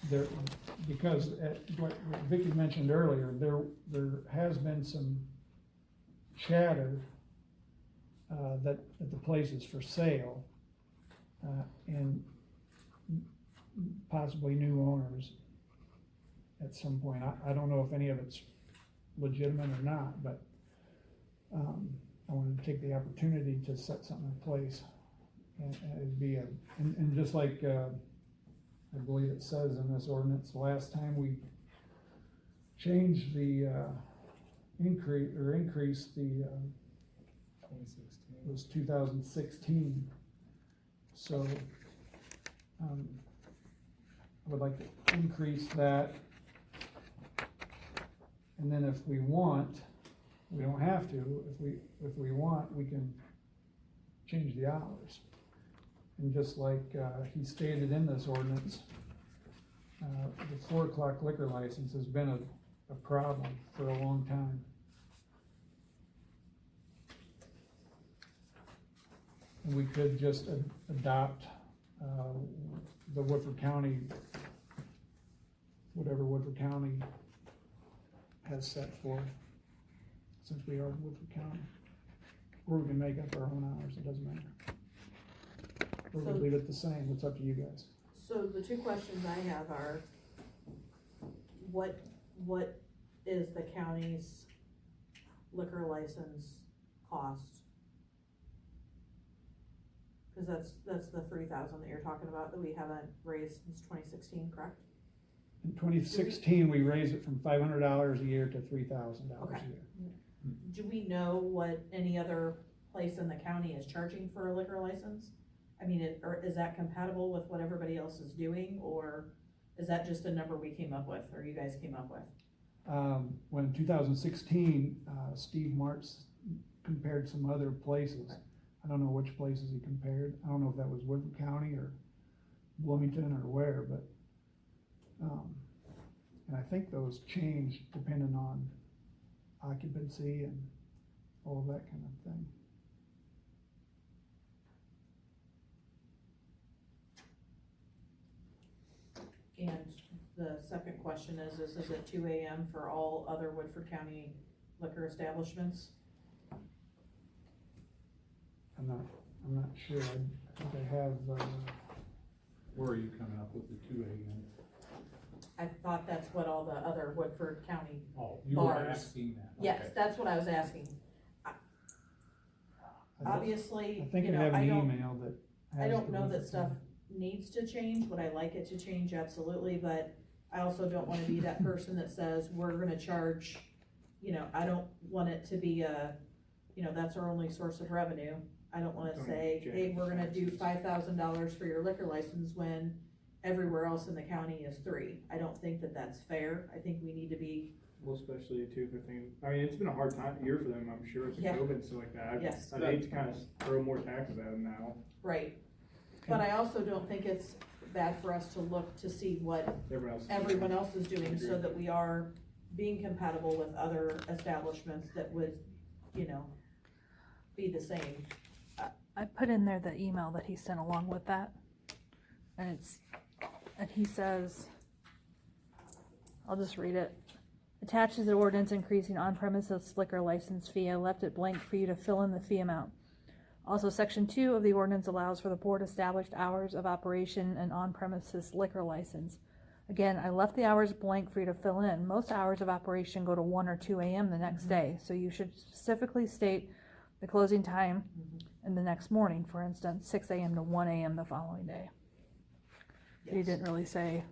there, because what Vicki mentioned earlier, there has been some chatter that the place is for sale, and possibly new owners at some point. I don't know if any of it's legitimate or not, but I wanted to take the opportunity to set something in place. And it'd be and just like I believe it says in this ordinance, the last time we changed the increased the 2016. was 2016. So I would like to increase that, and then if we want, we don't have to, if we want, we can change the hours. And just like he stated in this ordinance, the 4 o'clock liquor license has been a problem for a long time. And we could just adopt the Woodford County, whatever Woodford County has set for, since we are in Woodford County. Or we can make up our own hours, it doesn't matter. Or we So- can leave it the same, it's up to you guys. So the two questions I have are, what is the county's liquor license cost? Cause that's the 3,000 that you're talking about, that we haven't raised since 2016, correct? In 2016, we raised it from $500 a year to $3,000 Okay. a year. Do we know what any other place in the county is charging for a liquor license? I mean, or is that compatible with what everybody else is doing, or is that just a number we came up with, or you guys came up with? When in 2016, Steve Martz compared some other places. I don't know which places he compared. I don't know if that was Woodford County or Bloomington or where, but, and I think those changed depending on occupancy and all that kind of thing. And the second question is it 2 AM for all other Woodford County liquor establishments? I'm not sure. I think I have, Where are you coming up with the 2 AM? I thought that's what all the other Woodford County, Oh, you were Bars. asking that, yes, okay. that's what I was asking. I Obviously, think you I know, have I an don't, email that has. I don't the know that Woodford stuff County. needs to change. Would I like it to change? Absolutely, but I also don't wanna be that person that says, we're gonna charge, you know, I don't want it to be that's our only source of revenue. I don't wanna Don't say, jack hey, we're gonna do prices. $5,000 for your liquor license when everywhere else in the county is 3. I don't think that that's fair. I think we need to be, Well, especially too, if I think, I mean, it's been a hard year for them, I'm sure, with the Yeah. COVID and stuff like that. Yes. I'd hate to kind of throw more taxes at them now. right. But I also don't think it's bad for us to look to see what everyone else is doing, so that we are being compatible with other establishments that would, be the same. I put in there the email that he sent along with that, and he says, I'll just read it. Attaches an ordinance increasing on-premises liquor license fee. I left it blank for you to fill in the fee amount. Also, section 2 of the ordinance allows for the board established hours of operation and on-premises liquor license. Again, I left the hours blank for you to fill in. Most hours of operation go to 1 or 2 a.m. the next day, so you should specifically state the closing time and the next morning, for instance, 6 a.m. to 1 a.m. the following day. He Yes. didn't really say,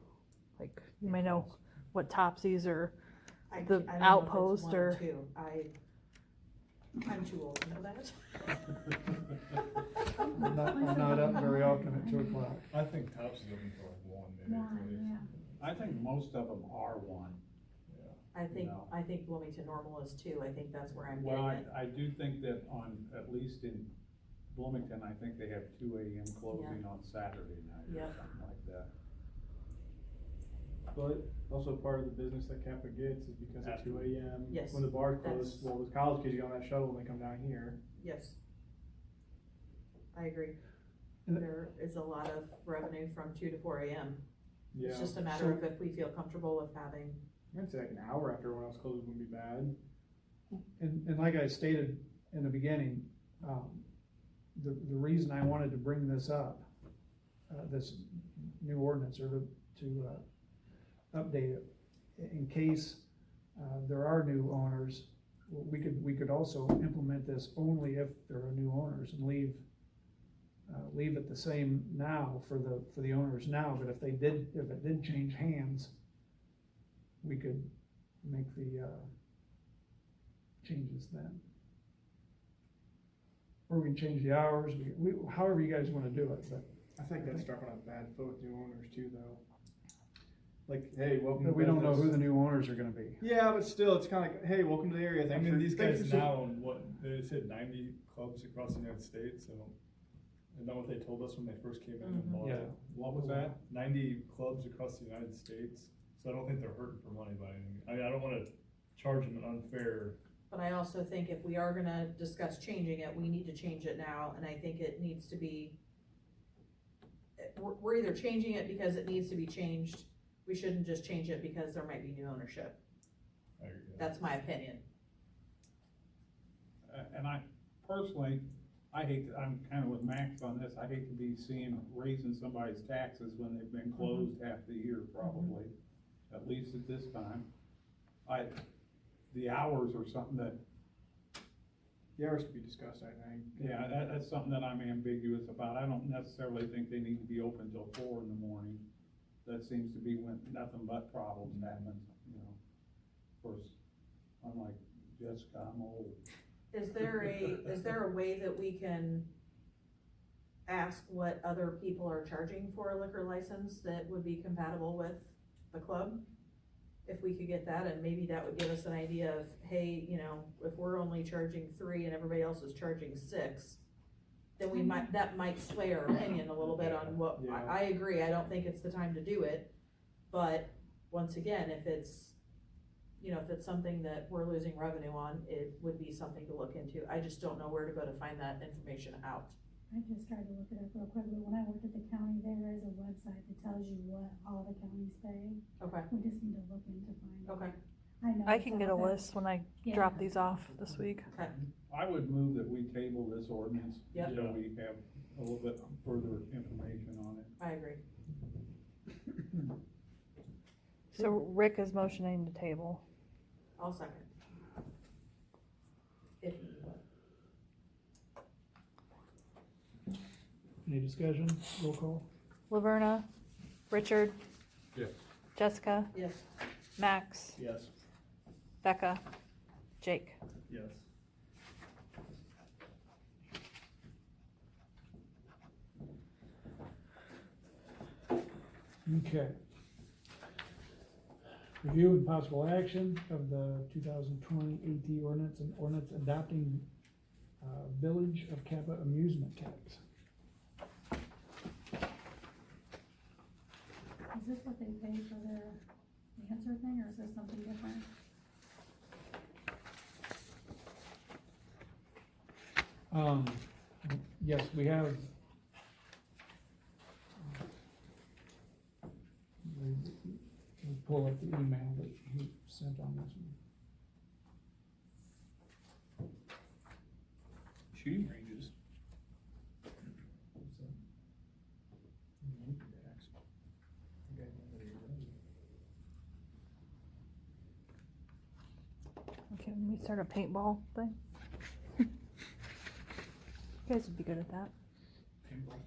like, you may know what Topsy's or I the don't know if it's outpost 1 or- 2. I'm too old to know that. I'm not up very often at 2 o'clock. I think Tops is open for like 1, maybe. One, at least. yeah. I think most of them are 1. No. I think Bloomington Normal is too, I think that's where I'm Well, getting it. I do think that on, at least in Bloomington, I think they have 2 AM closing on Saturday night or Yep. something like that. But also part of the business that Kappa gets is because at 2 AM. Yes, When the bars close, that's- well, the college kids get on that shuttle and they come down here. Yes. I agree. And- There is a lot of revenue from 2 to 4 AM. Yeah. It's just a matter of if we feel comfortable with having, I'd say like an hour after everyone else closes wouldn't be bad. And like I stated in the beginning, the reason I wanted to bring this up, this new ordinance, or to update it, in case, there are new owners, we could also implement this only if there are new owners and leave it the same now for the owners now, but if it did change hands, we could make the, changes then. Or we can change the hours, however you guys wanna do it, but. I think that's starting on a bad foot with new owners too, though. Like, hey, welcome to But we don't know who business. the new owners are gonna be. Yeah, but still, it's kinda like, hey, welcome to the area. I Thanks mean, for- these thanks guys for- now own what, they said 90 clubs across the United States, so. Isn't that what they told us when they first came in and Mhm. bought Yeah. it? What was that? 90 clubs across the United States, so I don't think they're hurting for money by any means. I mean, I don't wanna charge them an unfair. but I also think if we are gonna discuss changing it, we need to change it now, and I think it needs to be, we're either changing it because it needs to be changed, we shouldn't just change it because there might be new ownership. I agree. That's my opinion. And I personally, I hate to, I'm kinda with Max on this, I hate to be raising somebody's taxes when they've been closed half the year probably, at least at this time. The hours are something that, The hours to be discussed, I think. yeah, that's something that I'm ambiguous about. I don't necessarily think they need to be open till 4 in the morning. That seems to be when nothing but problems happen, you know. Of course, unlike Jessica, I'm old. Is there a way that we can ask what other people are charging for a liquor license that would be compatible with the club? If we could get that, and maybe that would give us an idea of, hey, you know, if we're only charging 3 and everybody else is charging 6, then that might sway our opinion a little bit on what, Yeah. I agree, I don't think it's the time to do it, but once again, if it's, you know, if it's something that we're losing revenue on, it would be something to look into. I just don't know where to go to find that information out. I just tried to look it up real quick, but when I worked at the county, there is a website that tells you what all the counties pay. Okay, We just need to look into find. okay, I know. I it's can out get a there. list when I Yeah. drop these off this week. okay, I would move that we table this ordinance. Yep. So we have a little bit further information on it. I agree. So Rick is motioning to table. I'll second. If you would. Any discussion, roll call? Laverna, Richard, Yes. Jessica, Yes, Max, Yes. Becca, Jake. Yes. Okay. Review and possible action of the 2020 AT ordinance and ordinance adopting, Village of Kappa amusement tax. Is this what they pay for their answer thing, or is this something different? Yes, we have. We'll pull up the email that he sent on this one. Shooting ranges. Okay, can we start a paintball thing? You guys would be good at that. Paintball.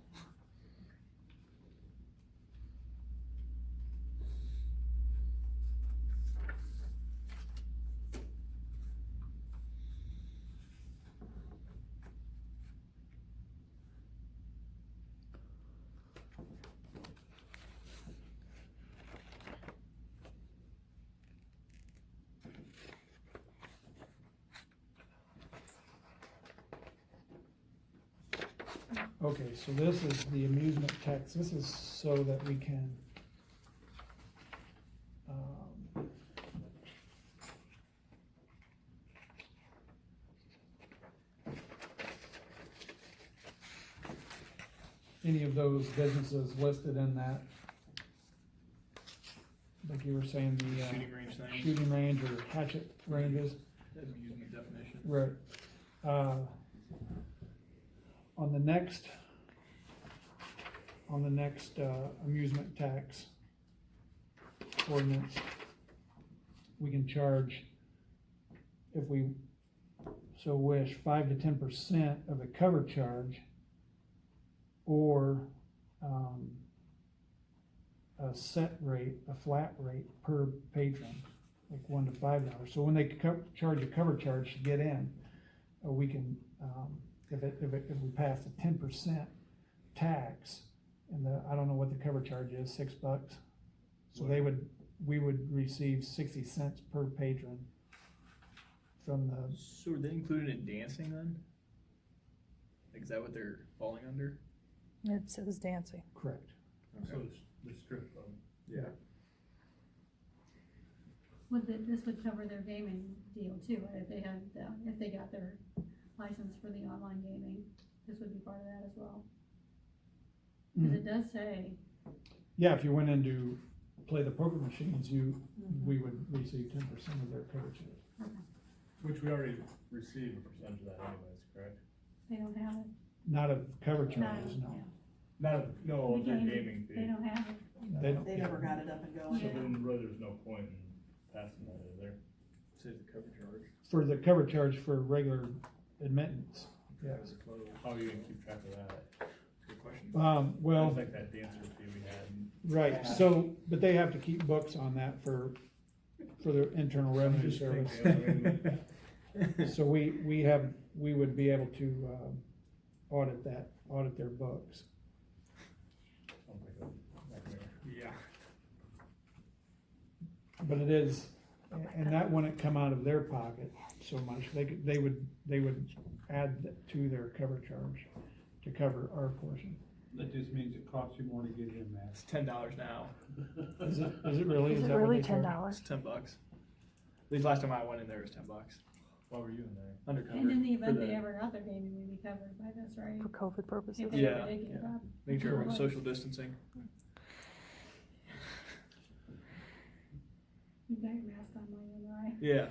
Okay, so this is the amusement tax, this is so that we can, any of those businesses listed in that, like you were saying, the, Shooting range things. shooting range or hatchet ranges. That'd be using the definition. Right. On the next amusement tax ordinance, we can charge, if we so wish, 5 to 10% of the cover charge, or a set rate, a flat rate per patron, like $1 to $5. So when they charge a cover charge to get in, we can, if we pass the 10% tax, and I don't know what the cover charge is, $6. So we would receive 60 cents per patron from the, So are they included in dancing then? Like, is that what they're falling under? It says dancing. correct. So the strip club. Yeah. This would cover their gaming deal too, right? If they got their license for the online gaming, this would be part of that as well. Cause it does say, Yeah, if you went in to play the poker machines, we would receive 10% of their cover charge. Which we already received a percentage of that anyways, correct? they don't have it. Not of cover Not- charges, no. yeah. No, The their gaming, gaming fee. They don't have it. They don't. They never got it up and So going. Yeah. then really there's no point in passing that, is there? Says the cover charge. For the cover charge for regular admittance, yes. As opposed. How are you gonna keep track of that? Good question. Well, It's like that dancer fee we had. right, so, but they have to keep books on that for the Internal Revenue Just think, Service. you know, I mean, So we would be able to, audit their books. sounds like a nightmare. Yeah. But it is, and that wouldn't come out of their pocket so much, they would add to their cover charge to cover our portion. That just means it costs you more to get in, Matt. It's $10 now. Is it really? Is it that what really they charge? $10? It's $10. At least last time I went in there, it was $10. Why were you in there? Undercover. And in the event for they ever got their gaming, we'd be covered by this, right? For COVID purposes. If they Yeah, ever did get yeah. robbed. Make sure everyone's social distancing. You got your mask on while you're in, right? Yeah.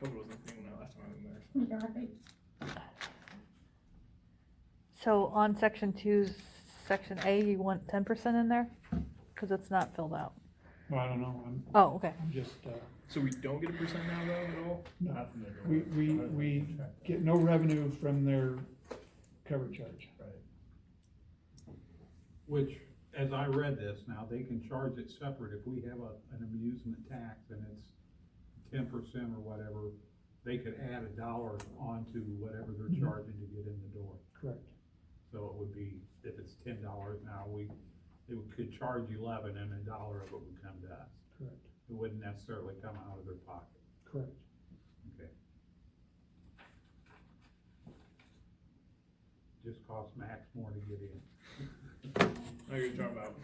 COVID wasn't a thing when last time I went there. You're right. So on section 2's section A, you want 10% in there? Cause it's not filled out. Well, I don't know, Oh, okay. I'm just, So we don't get a percent now though at all? Not from the. we get no revenue from their cover charge. Right. Which, as I read this now, they can charge it separate. If we have an amusement tax and it's 10% or whatever, they could add $1 onto whatever they're Mhm. charging to get in the door. Correct. So it would be, if it's $10 now, it could charge 11 and $1 of it would come to us. Correct. It wouldn't necessarily come out of their pocket. Correct. Okay. Just costs Max more to get in. What are you talking about?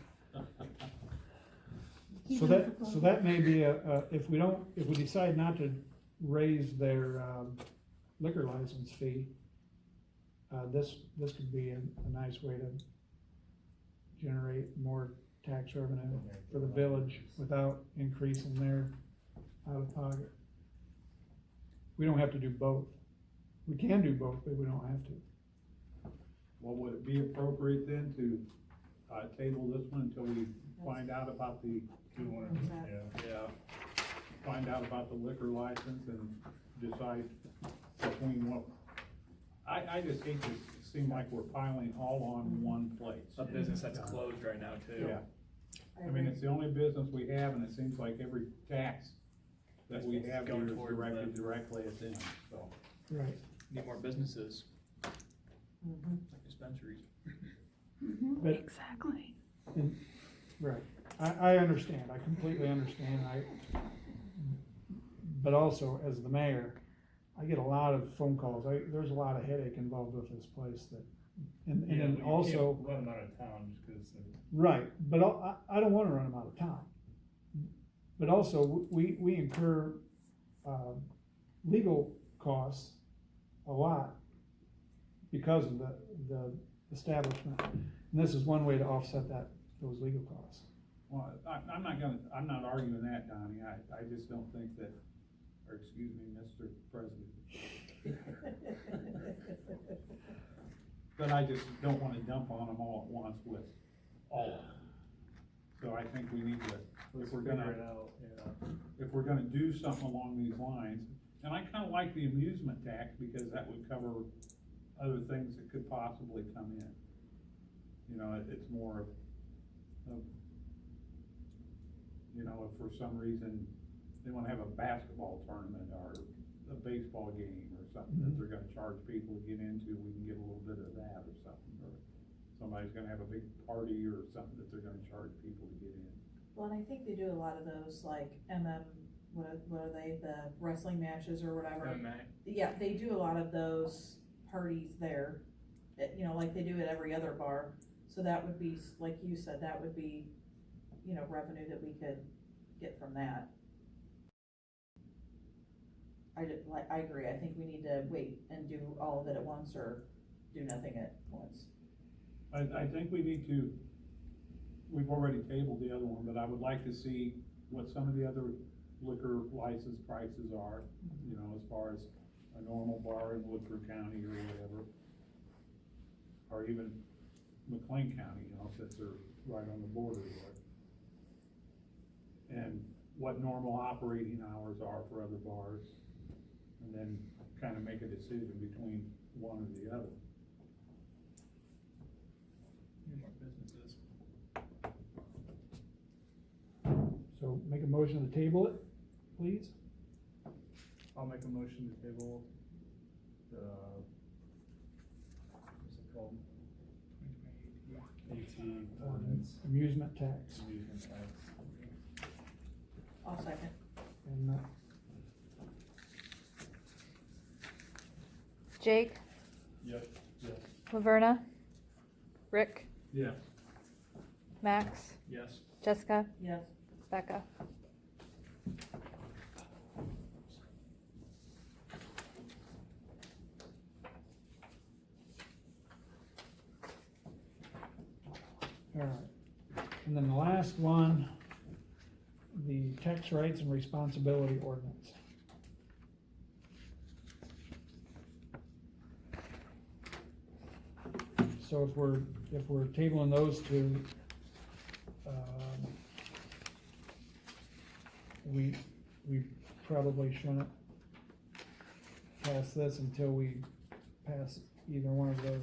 So that may be if we decide not to raise their liquor license fee, this could be a nice way to generate more tax revenue for the village without increasing their out of pocket. We don't have to do both. We can do both, but we don't have to. Well, would it be appropriate then to, table this one until we find out about the, find out about the liquor license and decide between what, I just hate to seem like we're piling all on one place. A business that's closed right now too. Yeah, I mean, it's the only business we have, and it seems like every tax that we have Going here is towards directed them. directly at them, so. Right. Need more businesses, Mhm. like dispensaries. But, Exactly. right, I understand, I completely understand, but also, as the mayor, I get a lot of phone calls, there's a lot of headache involved with this place that, and Yeah, then but you also. can't run them out of town just cause they're. Right, but I don't wanna run them out of town. But also, we incur, legal costs a lot because of the establishment. And this is one way to offset those legal costs. Well, I'm not arguing that, Donnie, I just don't think that, or excuse me, Mr. President. But I just don't wanna dump on them all at once with all of them. So I think we need to, if we're gonna, Figure it out, yeah. if we're gonna do something along these lines, and I kinda like the amusement tax, because that would cover other things that could possibly come in. You know, it's more of, you know, if for some reason they wanna have a basketball tournament or a baseball game or something that they're gonna charge people to get into, we can get a little bit of that or something, or somebody's gonna have a big party or something that they're gonna charge people to get in. Well, and I think they do a lot of those, like, what are they, the wrestling matches or whatever? MMA. Yeah, they do a lot of those parties there, you know, like they do at every other bar. So that would be, like you said, that would be, you know, revenue that we could get from that. I agree, I think we need to wait and do all of it at once, or do nothing at once. I think we need to, we've already tabled the other one, but I would like to see what some of the other liquor license prices are, you know, as far as a normal bar in Woodford County or whatever. Or even McLean County, you know, since they're right on the border there. And what normal operating hours are for other bars, and then kind of make a decision between one or the other. Need more businesses. So make a motion to table it, please. I'll make a motion to table the, what's it called? AT ordinance. Amusement tax. Amusement tax. I'll second. And, Jake, Yep, yes. Laverna, Rick, Yes. Max, Yes. Jessica, Yes. Becca. all right, and then the last one, the tax rights and responsibility ordinance. So if we're tabling those two, we probably shouldn't pass this until we pass either one of those.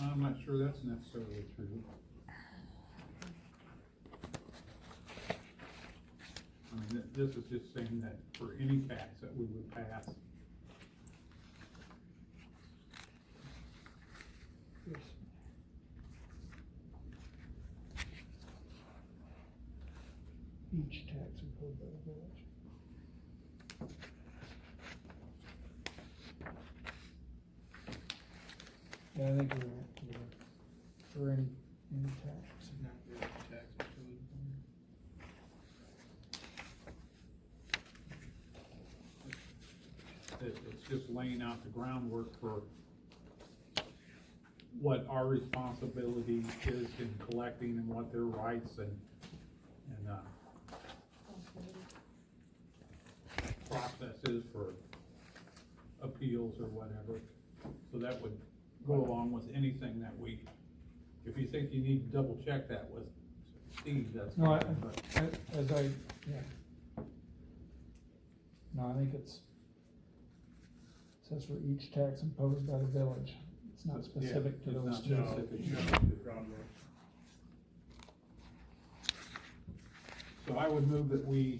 I'm not sure that's necessarily true. I mean, this is just saying that for any tax that we would pass, Each tax imposed by the village. Yeah, I think we're for any tax. Not the tax, actually. it's just laying out the groundwork for what our responsibility is in collecting and what their rights and process is for appeals or whatever. So that would go along with anything that we, if you think you need to double check that with Steve, that's No, fine, but no, I think it says for each tax imposed by the village. It's not specific to it's those not two. No, specific. no, groundwork. So I would move that we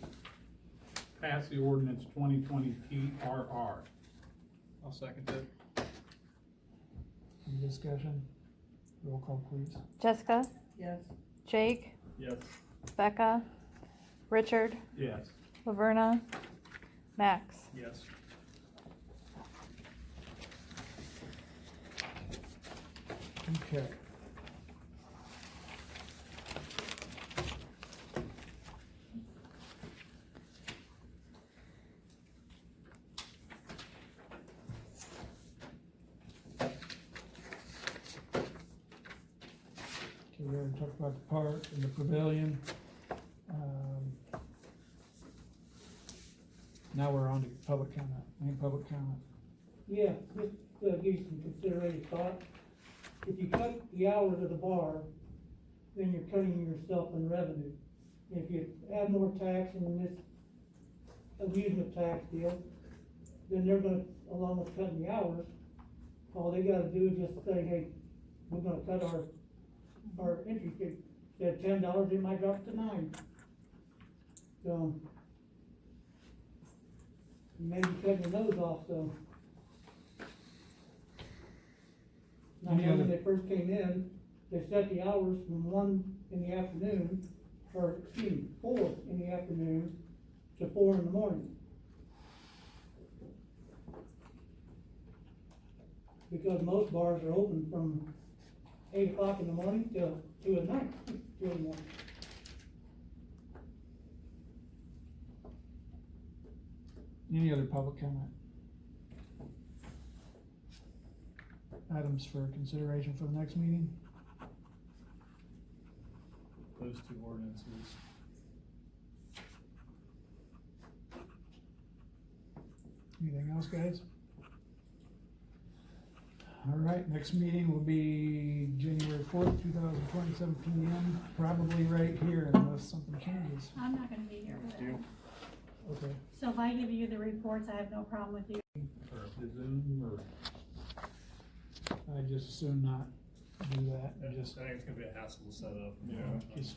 pass the ordinance 2020 TRR. I'll second it. Any discussion? Roll call, please. Jessica, Yes. Jake, Yes. Becca, Richard, Yes. Laverna, Max. Yes. Okay. Okay, we already talked about the park and the pavilion. Now we're on to public comment. Any public comment? Yeah, just give you some consideration thought. If you cut the hours of the bar, then you're cutting yourself in revenue. If you add more tax in this amusement tax deal, then they're gonna, along with cutting the hours, all they gotta do is just say, hey, we're gonna cut our entry fee. Instead of $10, it might drop to $9. So, you may be cutting your nose off, so. Now, Any when other- they first came in, they set the hours from 1 in the afternoon, or, excuse me, 4 in the afternoon to 4 in the morning. Because most bars are open from 8 o'clock in the morning till 2 at night, 2 in the morning. Any other public comment? Items for consideration for the next meeting? Those two ordinances. Anything else, guys? All right, next meeting will be January 4th, 2020, 7 p.m., probably right here unless something changes. I'm not gonna be here for that. Deal. Okay. So if I give you the reports, I have no problem with you. Or the Zoom, or I just assume not do that, I and just, I think it's gonna be a hassle to set up. Yeah. just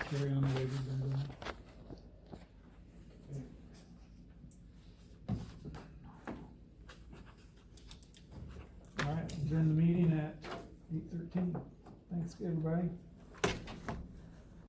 carry on the way we've been doing. All right, adjourn the meeting at 8:13. Thanks, everybody.